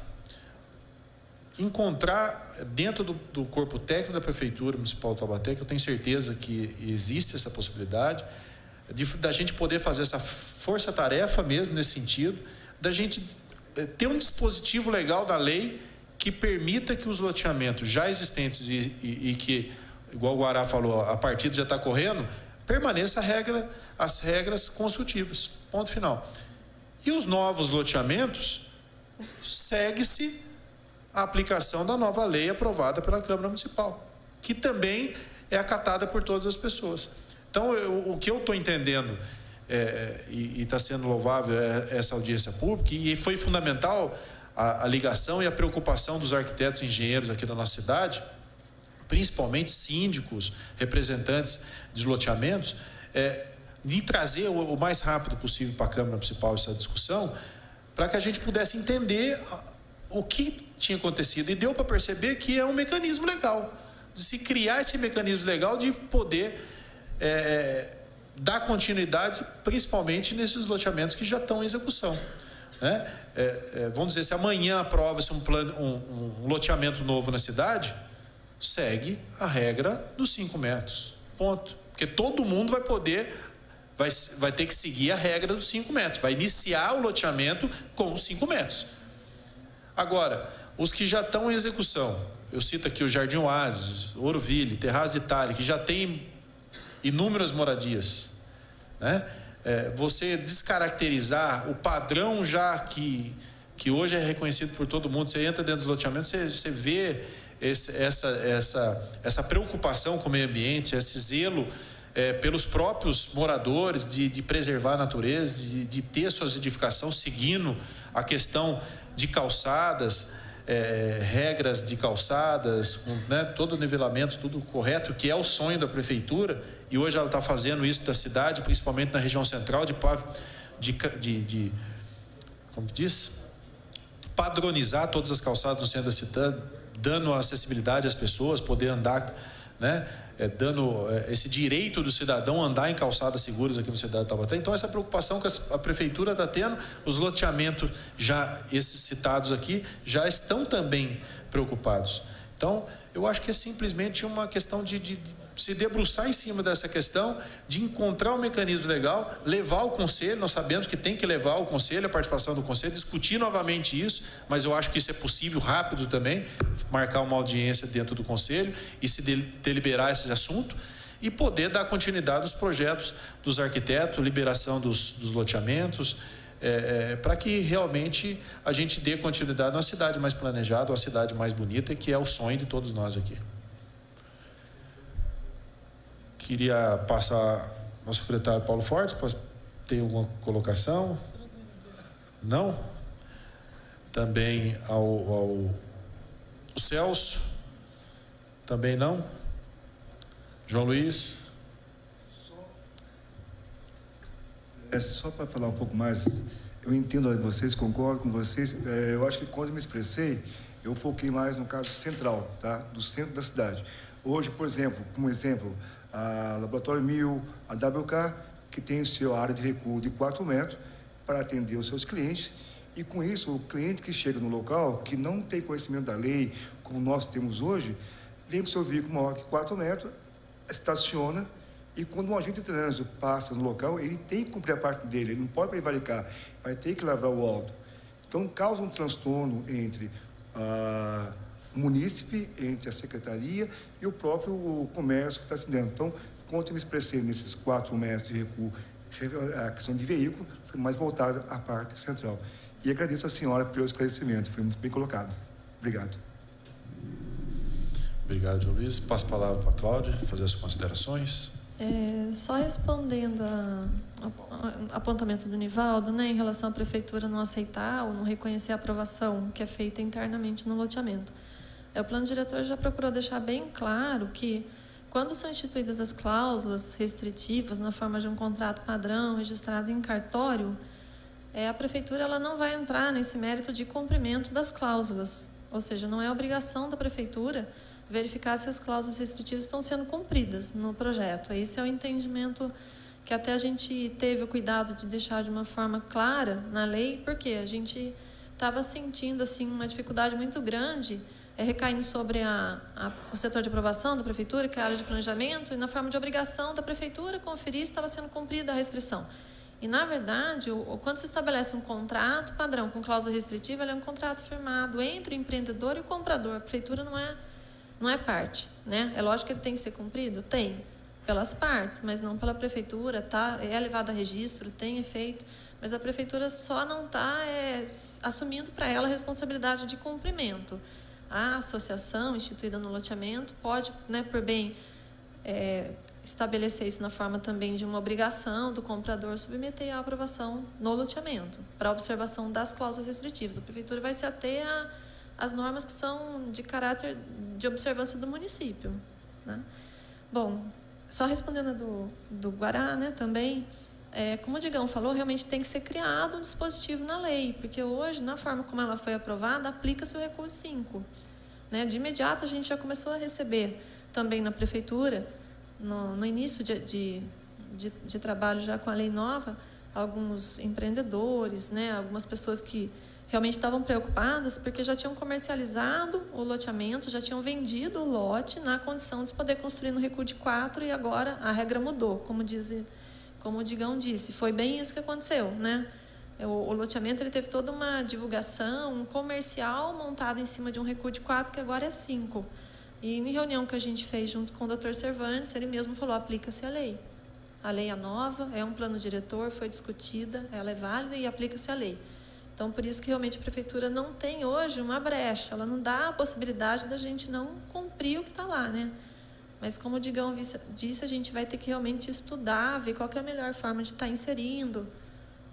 Encontrar dentro do corpo técnico da Prefeitura Municipal de Taubaté, que eu tenho certeza que existe essa possibilidade, da gente poder fazer essa força-tarefa mesmo nesse sentido, da gente ter um dispositivo legal da lei que permita que os loteamentos já existentes e que, igual o Guará falou, a partida já está correndo, permaneça as regras construtivas, ponto final. E os novos loteamentos, segue-se a aplicação da nova lei aprovada pela Câmara Municipal, que também é acatada por todas as pessoas. Então, o que eu estou entendendo, e está sendo louvável essa audiência pública, e foi fundamental a ligação e a preocupação dos arquitetos e engenheiros aqui da nossa cidade, principalmente síndicos, representantes de loteamentos, de trazer o mais rápido possível para a Câmara Municipal essa discussão, para que a gente pudesse entender o que tinha acontecido. E deu para perceber que é um mecanismo legal, de se criar esse mecanismo legal de poder dar continuidade, principalmente nesses loteamentos que já estão em execução. Vamos dizer, se amanhã aprova-se um loteamento novo na cidade, segue a regra dos 5 metros, ponto. Porque todo mundo vai ter que seguir a regra dos 5 metros, vai iniciar o loteamento com os 5 metros. Agora, os que já estão em execução, eu cito aqui o Jardim Oásis, Ouroville, Terraço de Itália, que já tem inúmeras moradias, né? Você descaracterizar o padrão já que hoje é reconhecido por todo mundo, você entra dentro dos loteamentos, você vê essa preocupação com o meio ambiente, esse zelo pelos próprios moradores de preservar a natureza, de ter suas edificações seguindo a questão de calçadas, regras de calçadas, né, todo o nivelamento, tudo correto, que é o sonho da Prefeitura, e hoje ela está fazendo isso da cidade, principalmente na região central, como diz? Padronizar todas as calçadas no centro dando acessibilidade às pessoas, poder andar, né, dando esse direito do cidadão andar em calçadas seguras aqui no cidade de Taubaté. Então, essa preocupação que a prefeitura está tendo, os loteamentos, já esses citados aqui, já estão também preocupados. Então, eu acho que é simplesmente uma questão de se debruçar em cima dessa questão, de encontrar um mecanismo legal, levar o conselho. Nós sabemos que tem que levar o conselho, a participação do conselho, discutir novamente isso, mas eu acho que isso é possível rápido também, marcar uma audiência dentro do conselho e se deliberar esse assunto e poder dar continuidade aos projetos dos arquitetos, liberação dos loteamentos, para que realmente a gente dê continuidade numa cidade mais planejada, uma cidade mais bonita, que é o sonho de todos nós aqui. Queria passar ao secretário Paulo Fortes para ter alguma colocação. Não? Também ao Celso. Também não? João Luiz. Só para falar um pouco mais, eu entendo vocês, concordo com vocês. Eu acho que quando eu me expressei, eu foquei mais no caso central, tá? Do centro da cidade. Hoje, por exemplo, como exemplo, a Laboratório 1000, a WK, que tem sua área de recuo de 4 metros para atender os seus clientes. E com isso, o cliente que chega no local, que não tem conhecimento da lei, como nós temos hoje, vem com o seu veículo maior que 4 metros, estaciona, e quando um agente de trânsito passa no local, ele tem que cumprir a parte dele, ele não pode prevaricar, vai ter que lavar o auto. Então, causa um transtorno entre o munícipe, entre a secretaria e o próprio comércio que está se dando. Então, quando eu me expressei nesses 4 metros de recuo, a questão de veículo foi mais voltada à parte central. E agradeço a senhora pelo esclarecimento, foi muito bem colocado. Obrigado. Obrigado, João Luiz. Passo a palavra para a Cláudia, fazer as considerações. Só respondendo ao apontamento do Nivaldo, né, em relação à prefeitura não aceitar ou não reconhecer a aprovação que é feita internamente no loteamento. O plano diretor já procurou deixar bem claro que, quando são instituídas as cláusulas restritivas na forma de um contrato padrão registrado em cartório, a prefeitura ela não vai entrar nesse mérito de cumprimento das cláusulas. Ou seja, não é obrigação da prefeitura verificar se as cláusulas restritivas estão sendo cumpridas no projeto. Esse é o entendimento que até a gente teve o cuidado de deixar de uma forma clara na lei, porque a gente estava sentindo assim, uma dificuldade muito grande recaindo sobre o setor de aprovação da prefeitura, que é a área de planejamento, e na forma de obrigação da prefeitura conferir se estava sendo cumprida a restrição. E, na verdade, quando se estabelece um contrato padrão com cláusula restritiva, ele é um contrato firmado entre o empreendedor e o comprador. A prefeitura não é parte, né? É lógico que ele tem que ser cumprido? Tem, pelas partes, mas não pela prefeitura, tá? É levado a registro, tem efeito, mas a prefeitura só não está assumindo para ela a responsabilidade de cumprimento. A associação instituída no loteamento pode, né, por bem, estabelecer isso na forma também de uma obrigação do comprador submeter à aprovação no loteamento, para observação das cláusulas restritivas. A prefeitura vai se ater às normas que são de caráter de observância do município, né? Bom, só respondendo do Guará, né, também, como o Digão falou, realmente tem que ser criado um dispositivo na lei, porque hoje, na forma como ela foi aprovada, aplica-se o recuo 5. Né? De imediato, a gente já começou a receber também na prefeitura, no início de trabalho já com a lei nova, alguns empreendedores, né, algumas pessoas que realmente estavam preocupadas porque já tinham comercializado o loteamento, já tinham vendido o lote na condição de poder construir no recuo de 4 e agora a regra mudou, como o Digão disse. Foi bem isso que aconteceu, né? O loteamento ele teve toda uma divulgação, um comercial montado em cima de um recuo de 4 que agora é 5. E em reunião que a gente fez junto com o Dr. Cervantes, ele mesmo falou, aplica-se a lei. A lei é nova, é um plano diretor, foi discutida, ela é válida e aplica-se a lei. Então, por isso que realmente a prefeitura não tem hoje uma brecha, ela não dá a possibilidade da gente não cumprir o que está lá, né? Mas como o Digão disse, a gente vai ter que realmente estudar, ver qual que é a melhor forma de estar inserindo,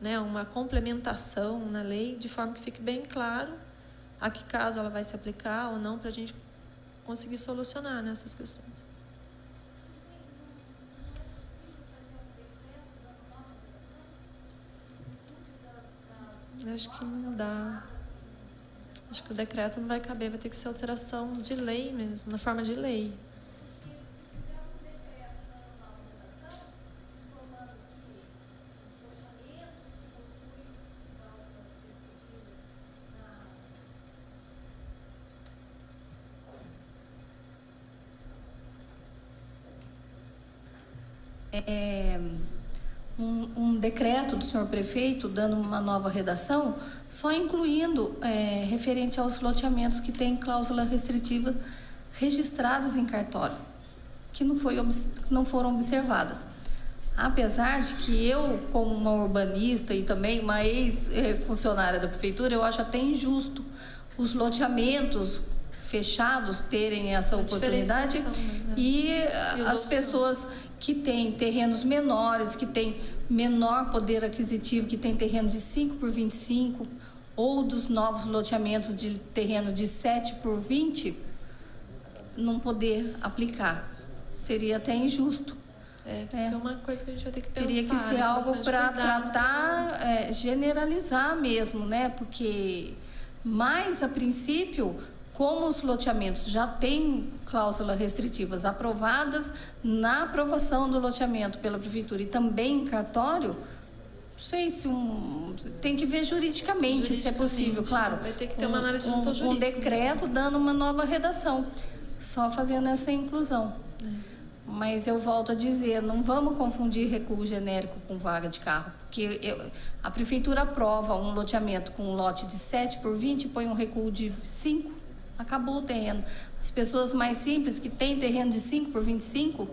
né, uma complementação na lei, de forma que fique bem claro a que caso ela vai se aplicar ou não, para a gente conseguir solucionar nessas questões. Eu acho que não dá. Acho que o decreto não vai caber, vai ter que ser alteração de lei mesmo, na forma de lei. Um decreto do senhor prefeito dando uma nova redação, só incluindo referente aos loteamentos que têm cláusula restritiva registradas em cartório, que não foram observadas. Apesar de que eu, como uma urbanista e também uma ex-funcionária da prefeitura, eu acho até injusto os loteamentos fechados terem essa oportunidade, né? E as pessoas que têm terrenos menores, que têm menor poder aquisitivo, que têm terreno de 5 por 25, ou dos novos loteamentos de terreno de 7 por 20, não poder aplicar. Seria até injusto. Isso é uma coisa que a gente vai ter que pensar. Teria que ser algo para tratar, generalizar mesmo, né? Porque, mas a princípio, como os loteamentos já têm cláusulas restritivas aprovadas na aprovação do loteamento pela prefeitura e também em cartório, não sei se tem que ver juridicamente se é possível, claro. Vai ter que ter uma análise jurídica. Um decreto dando uma nova redação, só fazendo essa inclusão. Mas eu volto a dizer, não vamos confundir recuo genérico com vaga de carro, porque a prefeitura aprova um loteamento com um lote de 7 por 20 e põe um recuo de 5, acabou o terreno. As pessoas mais simples que têm terreno de 5 por 25,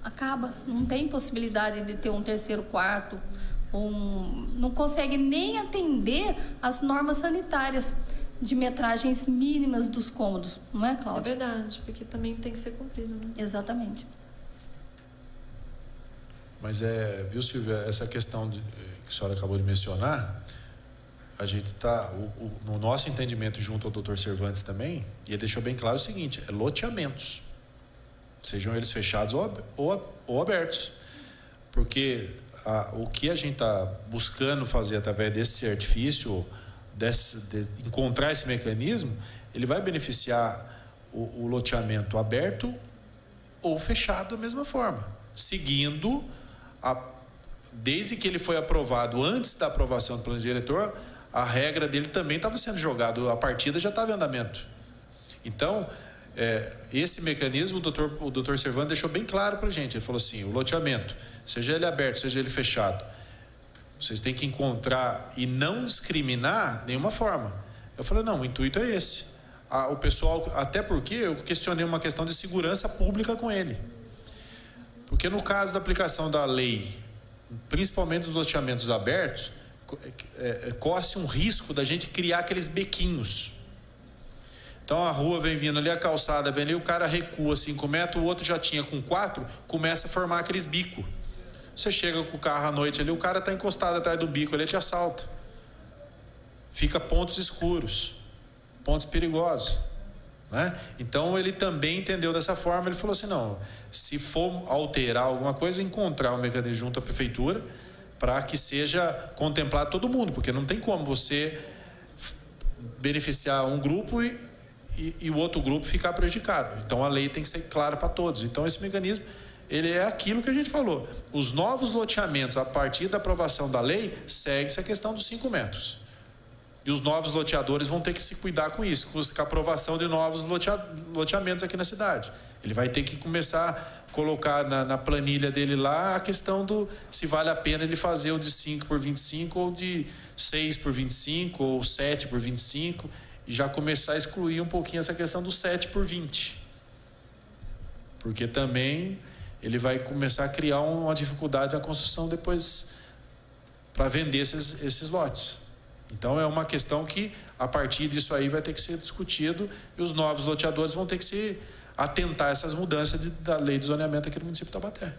acaba, não tem possibilidade de ter um terceiro quarto, não consegue nem atender as normas sanitárias de metragens mínimas dos cômodos, não é, Cláudia? É verdade, porque também tem que ser cumprido, né? Exatamente. Mas viu, Silvia, essa questão que a senhora acabou de mencionar, a gente está, no nosso entendimento junto ao Dr. Cervantes também, e ele deixou bem claro o seguinte, loteamentos, sejam eles fechados ou abertos, porque o que a gente está buscando fazer através desse artifício, de encontrar esse mecanismo, ele vai beneficiar o loteamento aberto ou fechado da mesma forma, seguindo desde que ele foi aprovado, antes da aprovação do plano diretor, a regra dele também estava sendo jogado, a partida já estava em andamento. Então, esse mecanismo o doutor Cervantes deixou bem claro para a gente. Ele falou assim, o loteamento, seja ele aberto, seja ele fechado, vocês têm que encontrar e não discriminar nenhuma forma. Eu falei, não, o intuito é esse. O pessoal, até porque eu questionei uma questão de segurança pública com ele. Porque no caso da aplicação da lei, principalmente dos loteamentos abertos, corre-se um risco da gente criar aqueles bequinhos. Então a rua vem vindo ali, a calçada vem ali, o cara recua 5 metros, o outro já tinha com 4, começa a formar aqueles bicos. Você chega com o carro à noite ali, o cara está encostado atrás do bico, ele te assalta. Fica pontos escuros, pontos perigosos, né? Então ele também entendeu dessa forma, ele falou assim, não, se for alterar alguma coisa, encontrar um mecanismo junto à prefeitura para que seja contemplado todo mundo, porque não tem como você beneficiar um grupo e o outro grupo ficar prejudicado. Então a lei tem que ser clara para todos. Então esse mecanismo, ele é aquilo que a gente falou. Os novos loteamentos, a partir da aprovação da lei, segue-se a questão dos 5 metros. E os novos loteadores vão ter que se cuidar com isso, com a aprovação de novos loteamentos aqui na cidade. Ele vai ter que começar a colocar na planilha dele lá a questão do se vale a pena ele fazer o de 5 por 25 ou de 6 por 25 ou 7 por 25 e já começar a excluir um pouquinho essa questão do 7 por 20. Porque também ele vai começar a criar uma dificuldade na construção depois para vender esses lotes. Então é uma questão que a partir disso aí vai ter que ser discutido e os novos loteadores vão ter que se atentar a essas mudanças da lei de zoneamento aqui no município de Taubaté.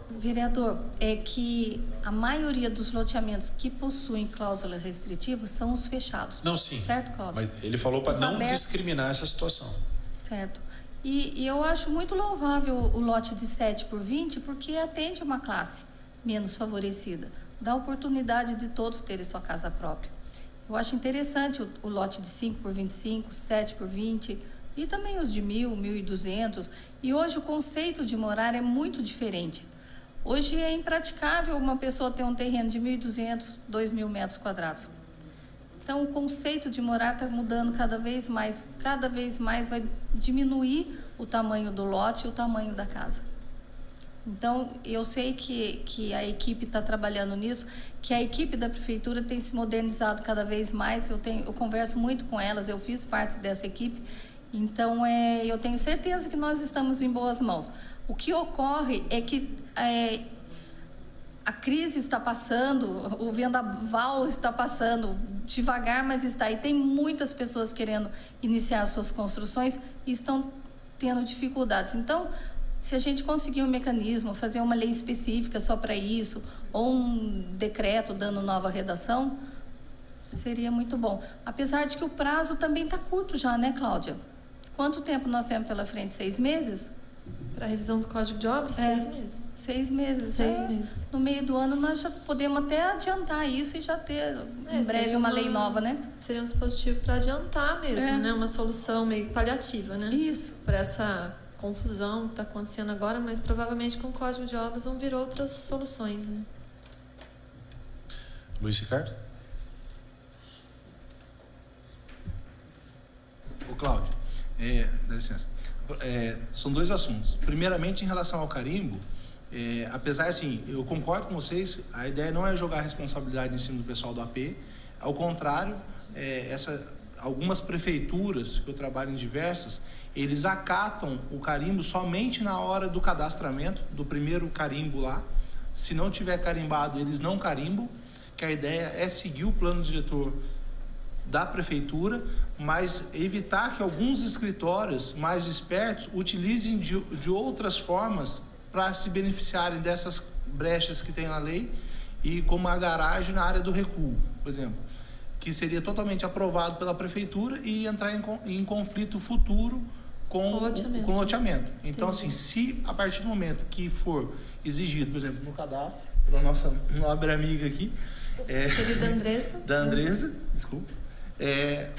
Vereador, é que a maioria dos loteamentos que possuem cláusula restritiva são os fechados. Não, sim. Certo, Cláudio? Mas ele falou para não discriminar essa situação. Certo. E eu acho muito louvável o lote de 7 por 20 porque atende uma classe menos favorecida. Dá oportunidade de todos terem sua casa própria. Eu acho interessante o lote de 5 por 25, 7 por 20 e também os de 1.000, 1.200. E hoje o conceito de morar é muito diferente. Hoje é impraticável uma pessoa ter um terreno de 1.200, 2.000 metros quadrados. Então, o conceito de morar está mudando cada vez mais vai diminuir o tamanho do lote e o tamanho da casa. Então, eu sei que a equipe está trabalhando nisso, que a equipe da prefeitura tem se modernizado cada vez mais. Eu converso muito com elas, eu fiz parte dessa equipe, então eu tenho certeza que nós estamos em boas mãos. O que ocorre é que a crise está passando, o vendaval está passando devagar, mas está. E tem muitas pessoas querendo iniciar suas construções e estão tendo dificuldades. Então, se a gente conseguir um mecanismo, fazer uma lei específica só para isso, ou um decreto dando nova redação, seria muito bom. Apesar de que o prazo também está curto já, né, Cláudia? Quanto tempo nós temos pela frente? 6 meses? Para a revisão do Código de Obras, 6 meses. 6 meses. 6 meses. No meio do ano nós já podemos até adiantar isso e já ter em breve uma lei nova, né? Seria um dispositivo para adiantar mesmo, né? Uma solução meio paliativa, né? Isso. Para essa confusão que está acontecendo agora, mas provavelmente com o Código de Obras vão vir outras soluções, né? Luiz Ricardo? Ô, Cláudio, dá licença. São 2 assuntos. Primeiramente, em relação ao carimbo, apesar, assim, eu concordo com vocês, a ideia não é jogar a responsabilidade em cima do pessoal do AP, ao contrário, algumas prefeituras, que eu trabalho em diversas, eles acatam o carimbo somente na hora do cadastramento, do primeiro carimbo lá. Se não tiver carimbado, eles não carimbam, que a ideia é seguir o plano diretor da prefeitura, mas evitar que alguns escritórios mais espertos utilizem de outras formas para se beneficiarem dessas brechas que tem na lei, e como a garagem na área do recuo, por exemplo, que seria totalmente aprovado pela prefeitura e entrar em conflito futuro com o loteamento. Então, assim, se a partir do momento que for exigido, por exemplo, no cadastro, pela nossa nobre amiga aqui, querida Andressa. Da Andressa, desculpa.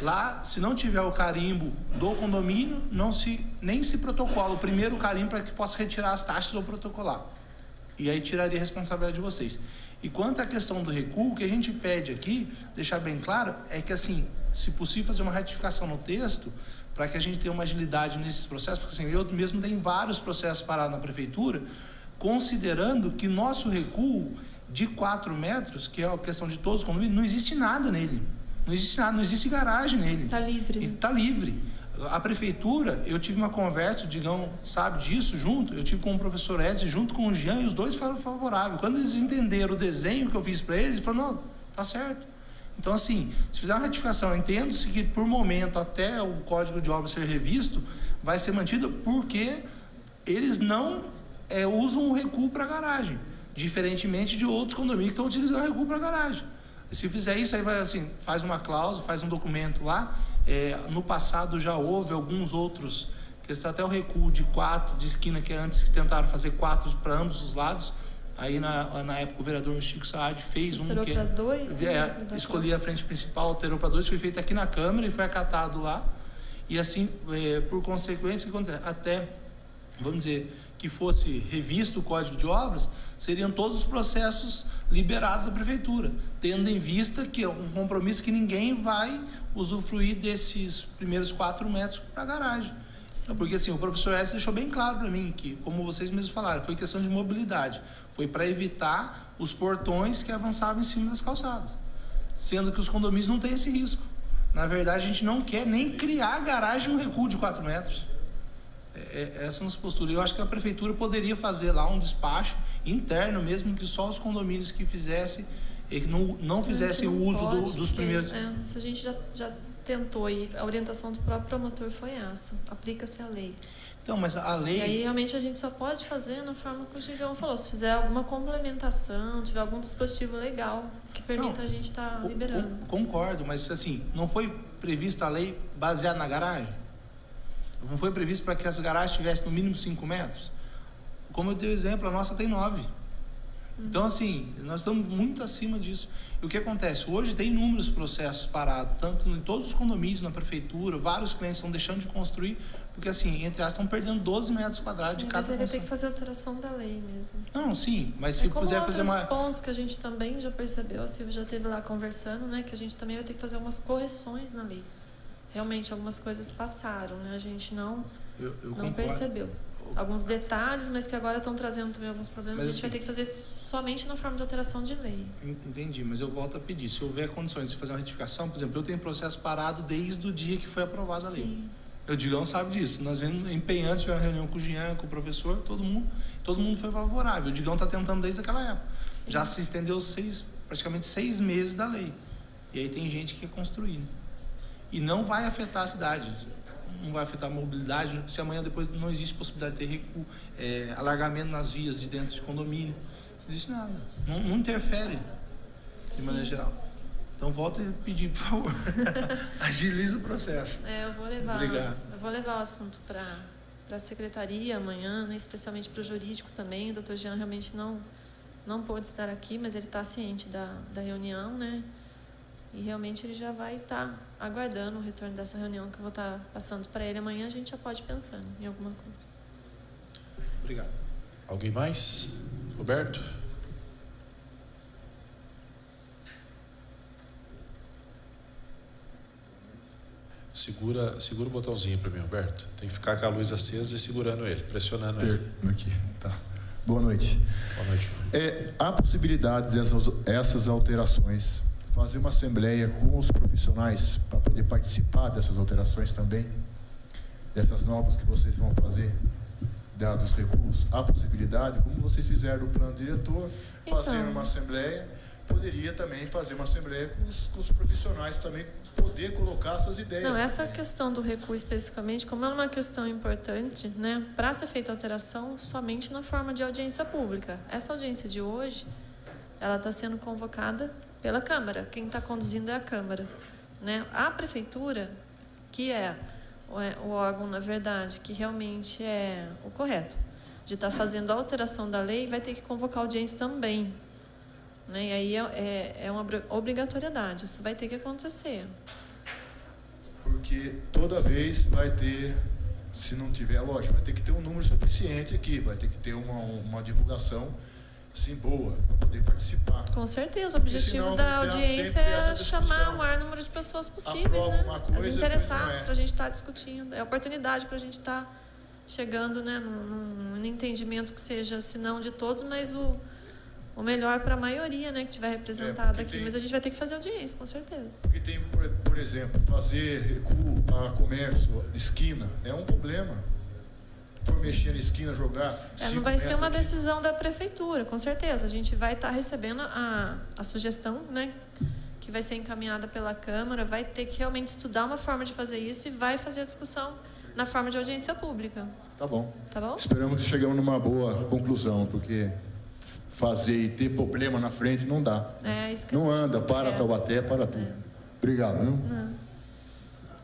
Lá, se não tiver o carimbo do condomínio, nem se protocola o primeiro carimbo para que possa retirar as taxas ou protocolar. E aí tiraria a responsabilidade de vocês. E quanto à questão do recuo, o que a gente pede aqui, deixar bem claro, é que, assim, se possível, fazer uma retificação no texto, para que a gente tenha uma agilidade nesses processos, porque, assim, eu mesmo tenho vários processos parados na prefeitura, considerando que nosso recuo de 4 metros, que é a questão de todos os condomínios, não existe nada nele. Não existe nada, não existe garagem nele. Está livre. Está livre. A prefeitura, eu tive uma conversa, o Digão sabe disso, eu tive com o professor Edson, junto com o Jean, e os dois foram favoráveis. Quando eles entenderam o desenho que eu fiz para eles, eles falaram, não, tá certo. Então, assim, se fizer uma retificação, entendo-se que, por momento, até o Código de Obras ser revisto, vai ser mantido porque eles não usam o recuo para garagem, diferentemente de outros condomínios que estão utilizando o recuo para garagem. Se fizer isso, aí vai, assim, faz uma cláusula, faz um documento lá. No passado já houve alguns outros, que está até o recuo de 4 de esquina, que antes que tentaram fazer 4 para ambos os lados. Aí na época o vereador Chico Saad fez alterou que para 2, escolhi a frente principal, alterou para 2, foi feito aqui na Câmara e foi acatado lá. E assim, por consequência, até, vamos dizer, que fosse revisto o Código de Obras, seriam todos os processos liberados da prefeitura, tendo em vista que é um compromisso que ninguém vai usufruir desses primeiros 4 metros para a garagem. Então, porque, assim, o professor Edson deixou bem claro para mim que, como vocês mesmos falaram, foi questão de mobilidade, foi para evitar os portões que avançavam em cima das calçadas, sendo que os condomínios não têm esse risco. Na verdade, a gente não quer nem criar garagem no recuo de 4 metros. Essa é a nossa postura. Eu acho que a prefeitura poderia fazer lá um despacho interno, mesmo que só os condomínios que fizessem, que não fizessem o uso dos primeiros. Se a gente já tentou, e a orientação do próprio promotor foi essa: aplica-se a lei. Então, mas a lei. E aí realmente a gente só pode fazer na forma que o Gigão falou. Se fizer alguma complementação, tiver algum dispositivo legal que permita a gente estar liberando. Concordo, mas assim, não foi prevista a lei baseada na garagem? Não foi previsto para que as garagens tivessem no mínimo 5 metros? Como eu dei o exemplo, a nossa tem 9. Então, assim, nós estamos muito acima disso. E o que acontece? Hoje tem inúmeros processos parados, tanto em todos os condomínios, na prefeitura, vários clientes estão deixando de construir, porque, assim, entre aspas, estão perdendo 12 metros quadrados de cada Mas ele vai ter que fazer alteração da lei mesmo. Assim. Não, sim, mas se puder fazer uma... pontos que a gente também já percebeu, a Silvia já esteve lá conversando, né, que a gente também vai ter que fazer algumas correções na lei. Realmente, algumas coisas passaram, né, a gente não percebeu. Alguns detalhes, mas que agora estão trazendo também alguns problemas. Mas, a gente vai ter que fazer somente na forma de alteração de lei. Entendi, mas eu volto a pedir. Se houver condições de fazer uma retificação, por exemplo, eu tenho processo parado desde o dia que foi aprovada a lei. O Digão sabe disso. Nós vemos empenhantes, tivemos uma reunião com o Jean, com o professor, todo mundo foi favorável. O Digão está tentando desde aquela época. Sim. Já se estendeu praticamente 6 meses da lei. E aí tem gente que quer construir. E não vai afetar a cidade. Não vai afetar a mobilidade, se amanhã depois não existe possibilidade de ter recuo, alargamento nas vias de dentro de condomínio, não existe nada, não interfere de maneira geral. Então volto a pedir, por favor, agilize o processo. Eu vou levar o assunto para a secretaria amanhã, né, especialmente para o jurídico também. O doutor Jean realmente não pôde estar aqui, mas ele está ciente da reunião, né? E realmente ele já vai estar aguardando o retorno dessa reunião que eu vou estar passando para ele. Amanhã a gente já pode pensar em alguma coisa. Obrigado. Alguém mais? Roberto? Segura o botãozinho para mim, Roberto. Tem que ficar com a luz acesa e segurando ele, pressionando ele. Aqui, tá. Boa noite. Boa noite. Há possibilidade dessas alterações, fazer uma assembleia com os profissionais para poder participar dessas alterações também, dessas novas que vocês vão fazer, dados os recursos? Há possibilidade, como vocês fizeram o plano diretor, fazer uma assembleia, poderia também fazer uma assembleia com os profissionais também, poder colocar suas ideias. Não, essa questão do recuo especificamente, como é uma questão importante, né, para ser feita alteração somente na forma de audiência pública. Essa audiência de hoje, ela está sendo convocada pela Câmara. Quem está conduzindo é a Câmara, né? A Prefeitura, que é o órgão, na verdade, que realmente é o correto, de estar fazendo a alteração da lei, vai ter que convocar audiência também, né? E aí é uma obrigatoriedade, isso vai ter que acontecer. Porque toda vez vai ter, se não tiver, lógico, vai ter que ter um número suficiente aqui, vai ter que ter uma divulgação sim, boa, para poder participar. Com certeza, o objetivo da audiência é chamar o maior número de pessoas possíveis, né? As interessadas, para a gente estar discutindo. É a oportunidade para a gente estar chegando, né, num entendimento que seja, se não de todos, mas o melhor para a maioria, né, que estiver representada aqui. Mas a gente vai ter que fazer audiência, com certeza. Porque tem, por exemplo, fazer recuo para comércio, esquina, é um problema. For mexer na esquina, jogar... não vai ser uma decisão da prefeitura, com certeza. A gente vai estar recebendo a sugestão, né, que vai ser encaminhada pela Câmara, vai ter que realmente estudar uma forma de fazer isso e vai fazer a discussão na forma de audiência pública. Tá bom. Tá bom? Esperamos que chegamos numa boa conclusão, porque fazer e ter problema na frente não dá. Isso que não anda, para Taubaté, para tudo. Obrigado, viu?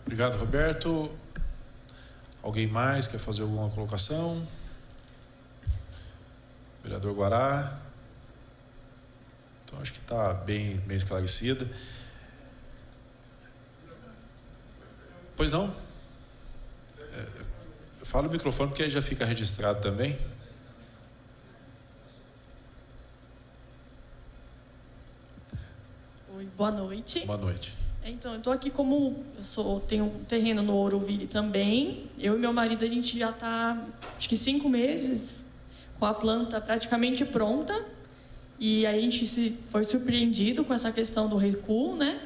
Obrigado, Roberto. Alguém mais quer fazer alguma colocação? Vereador Guará. Então, acho que está bem esclarecida. Pois não? Fala o microfone, porque aí já fica registrado também. Oi, boa noite. Boa noite. Então, eu estou aqui tenho um terreno no Ouroville também. Eu e meu marido, a gente já está, acho que 5 meses, com a planta praticamente pronta. E aí a gente foi surpreendido com essa questão do recuo, né?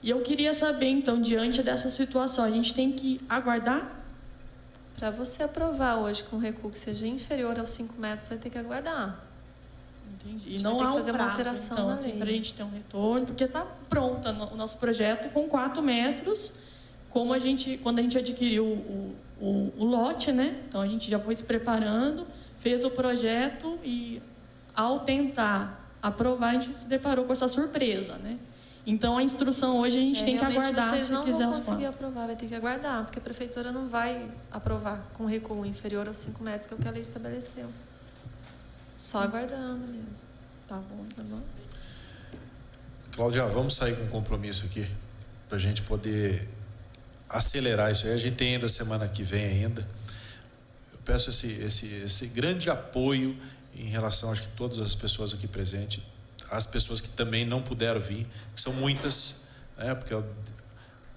E eu queria saber, então, diante dessa situação, a gente tem que aguardar? Para você aprovar hoje com recuo que seja inferior aos 5 metros, vai ter que aguardar. Entendi. E não há fazer prazo, uma alteração então, na assim, lei. para a gente ter um retorno, porque está pronta o nosso projeto com 4 metros, quando a gente adquiriu o lote, né? Então a gente já foi se preparando, fez o projeto e ao tentar aprovar a gente se deparou com essa surpresa, né? Então a instrução hoje a gente tem que aguardar, vocês se não quiser vão conseguir aprovar, vai ter que aguardar, porque a prefeitura não vai aprovar com recuo inferior aos 5 metros, que é o que a lei estabeleceu. Só aguardando mesmo. Tá bom, tá bom. Cláudia, vamos sair com um compromisso aqui, para a gente poder acelerar isso aí. A gente tem ainda semana que vem ainda. Eu peço esse grande apoio em relação, acho que todas as pessoas aqui presentes, as pessoas que também não puderam vir, que são muitas, né? Porque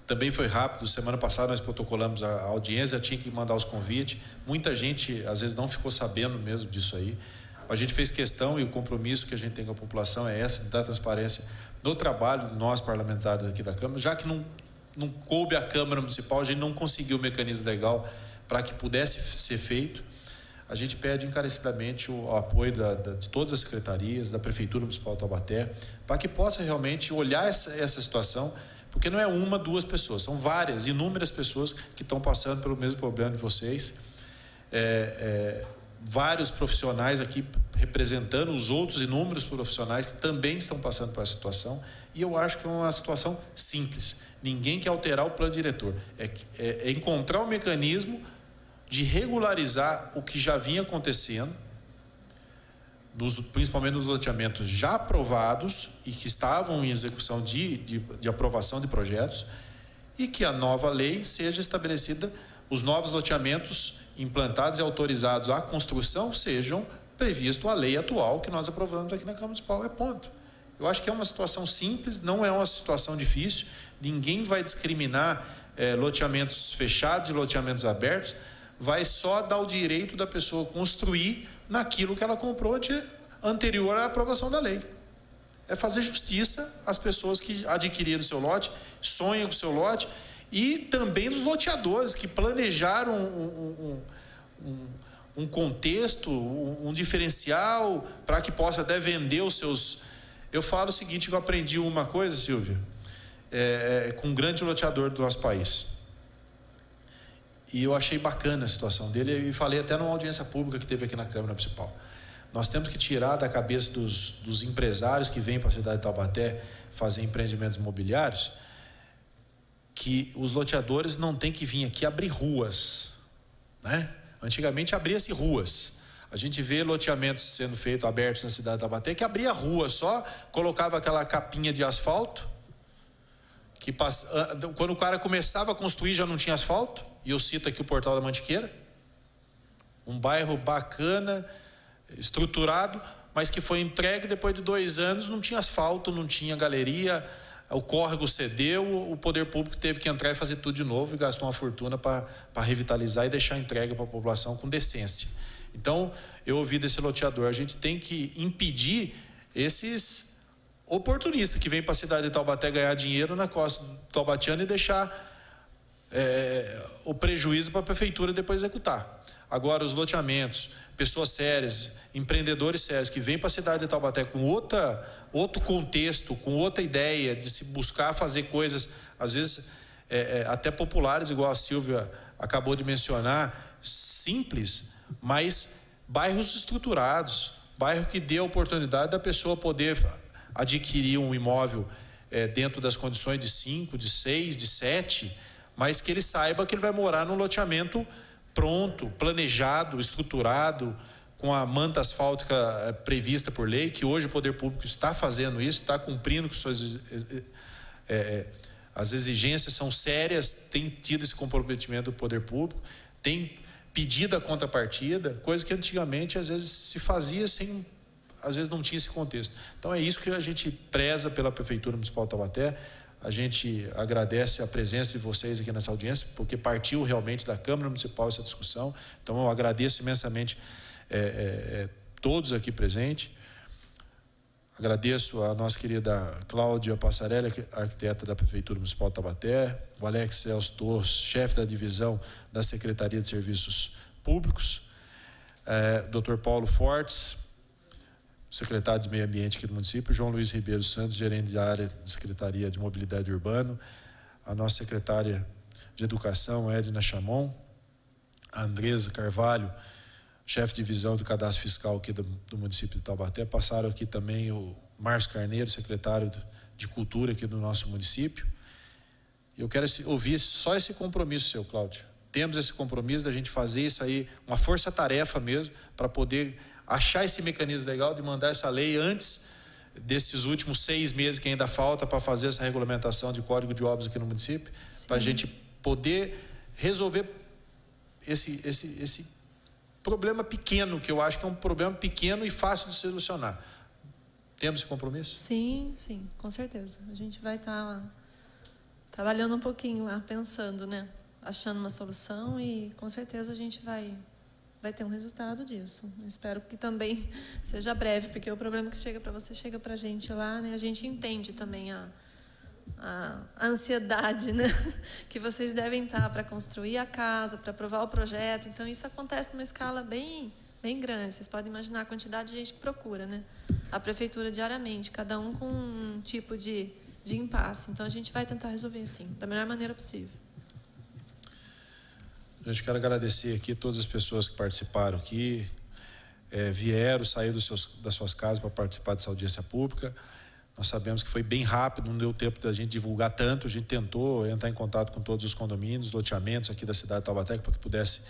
também foi rápido. Semana passada nós protocolamos a audiência, tinha que mandar os convites. Muita gente, às vezes, não ficou sabendo mesmo disso aí. A gente fez questão, e o compromisso que a gente tem com a população é essa, de dar transparência no trabalho de nós parlamentares aqui da Câmara, já que não coube à Câmara Municipal, a gente não conseguiu o mecanismo legal para que pudesse ser feito. A gente pede encarecidamente o apoio de todas as secretarias, da Prefeitura Municipal de Taubaté, para que possa realmente olhar essa situação, porque não é uma, duas pessoas, são várias, inúmeras pessoas que estão passando pelo mesmo problema de vocês. Vários profissionais aqui representando os outros inúmeros profissionais que também estão passando por essa situação, e eu acho que é uma situação simples. Ninguém quer alterar o plano diretor, é encontrar um mecanismo de regularizar o que já vinha acontecendo, principalmente nos loteamentos já aprovados e que estavam em execução de aprovação de projetos, e que a nova lei seja estabelecida, os novos loteamentos implantados e autorizados à construção sejam previsto a lei atual que nós aprovamos aqui na Câmara Municipal. É ponto. Eu acho que é uma situação simples, não é uma situação difícil. Ninguém vai discriminar loteamentos fechados e loteamentos abertos. Vai só dar o direito da pessoa construir naquilo que ela comprou anterior à aprovação da lei. É fazer justiça às pessoas que adquiriram o seu lote, sonham com o seu lote, e também dos loteadores que planejaram um contexto, um diferencial para que possa até vender os seus... Eu falo o seguinte, que eu aprendi uma coisa, Silvia, com um grande loteador do nosso país. E eu achei bacana a situação dele, e falei até numa audiência pública que teve aqui na Câmara Municipal. Nós temos que tirar da cabeça dos empresários que vêm para a cidade de Taubaté fazer empreendimentos imobiliários, que os loteadores não têm que vir aqui abrir ruas, né? Antigamente abria-se ruas. A gente vê loteamentos sendo feitos, abertos na cidade de Taubaté, que abria rua só, colocava aquela capinha de asfalto, que quando o cara começava a construir já não tinha asfalto, e eu cito aqui o Portal da Mantiqueira, um bairro bacana, estruturado, mas que foi entregue depois de 2 anos, não tinha asfalto, não tinha galeria, o córrego cedeu, o poder público teve que entrar e fazer tudo de novo, e gastou uma fortuna para revitalizar e deixar entregue para a população com decência. Então, eu ouvi desse loteador, a gente tem que impedir esses oportunistas que vêm para a cidade de Taubaté ganhar dinheiro na costa do taubatiano e deixar o prejuízo para a prefeitura depois executar. Agora, os loteamentos, pessoas sérias, empreendedores sérios que vêm para a cidade de Taubaté com outro contexto, com outra ideia de se buscar fazer coisas, às vezes até populares, igual a Silvia acabou de mencionar, simples, mas bairros estruturados, bairro que dê a oportunidade da pessoa poder adquirir um imóvel dentro das condições de 5, de 6, de 7, mas que ele saiba que ele vai morar num loteamento pronto, planejado, estruturado, com a manta asfáltica prevista por lei, que hoje o poder público está fazendo isso, está cumprindo com suas... as exigências são sérias, tem tido esse comprometimento do poder público, tem pedido a contrapartida, coisa que antigamente às vezes se fazia sem... às vezes não tinha esse contexto. Então é isso que a gente preza pela Prefeitura Municipal de Taubaté. A gente agradece a presença de vocês aqui nessa audiência, porque partiu realmente da Câmara Municipal essa discussão. Então eu agradeço imensamente todos aqui presentes. Agradeço a nossa querida Cláudia Passarelli, arquiteta da Prefeitura Municipal de Taubaté, o Alex Celso Torres, chefe da divisão da Secretaria de Serviços Públicos, Dr. Paulo Fortes, secretário de Meio Ambiente aqui do município, João Luiz Ribeiro Santos, gerente da área de Secretaria de Mobilidade Urbana, a nossa secretária de Educação, Edna Chamon, a Andresa Carvalho, chefe de divisão do Cadastro Fiscal aqui do município de Taubaté. Passaram aqui também o Márcio Carneiro, secretário de Cultura aqui do nosso município. Eu quero ouvir só esse compromisso seu, Cláudio. Temos esse compromisso da gente fazer isso aí, uma força-tarefa mesmo, para poder achar esse mecanismo legal de mandar essa lei antes desses últimos 6 meses que ainda falta para fazer essa regulamentação de código de obras aqui no município, para a gente poder resolver esse problema pequeno, que eu acho que é um problema pequeno e fácil de solucionar. Temos esse compromisso? Sim, sim, com certeza. A gente vai estar trabalhando um pouquinho lá, pensando, né? Achando uma solução e com certeza a gente vai ter um resultado disso. Eu espero que também seja breve, porque o problema que chega para você chega para a gente lá, né? A gente entende também a ansiedade, né? Que vocês devem estar para construir a casa, para aprovar o projeto. Então isso acontece numa escala bem grande. Vocês podem imaginar a quantidade de gente que procura, né? A prefeitura diariamente, cada um com um tipo de impasse. Então a gente vai tentar resolver assim, da melhor maneira possível. Gente, quero agradecer aqui todas as pessoas que participaram aqui, vieram, saíram das suas casas para participar dessa audiência pública. Nós sabemos que foi bem rápido, não deu tempo da gente divulgar tanto. A gente tentou entrar em contato com todos os condomínios, loteamentos aqui da cidade de Taubaté para que pudesse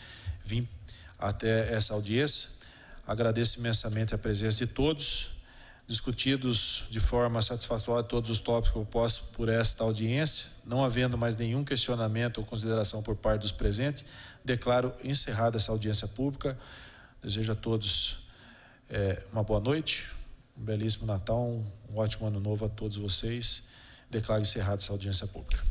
vir até essa audiência. Agradeço imensamente a presença de todos, discutidos de forma satisfatória todos os tópicos propostos por esta audiência. Não havendo mais nenhum questionamento ou consideração por parte dos presentes, declaro encerrada essa audiência pública. Desejo a todos uma boa noite, um belíssimo Natal, um ótimo ano novo a todos vocês. Declaro encerrada essa audiência pública.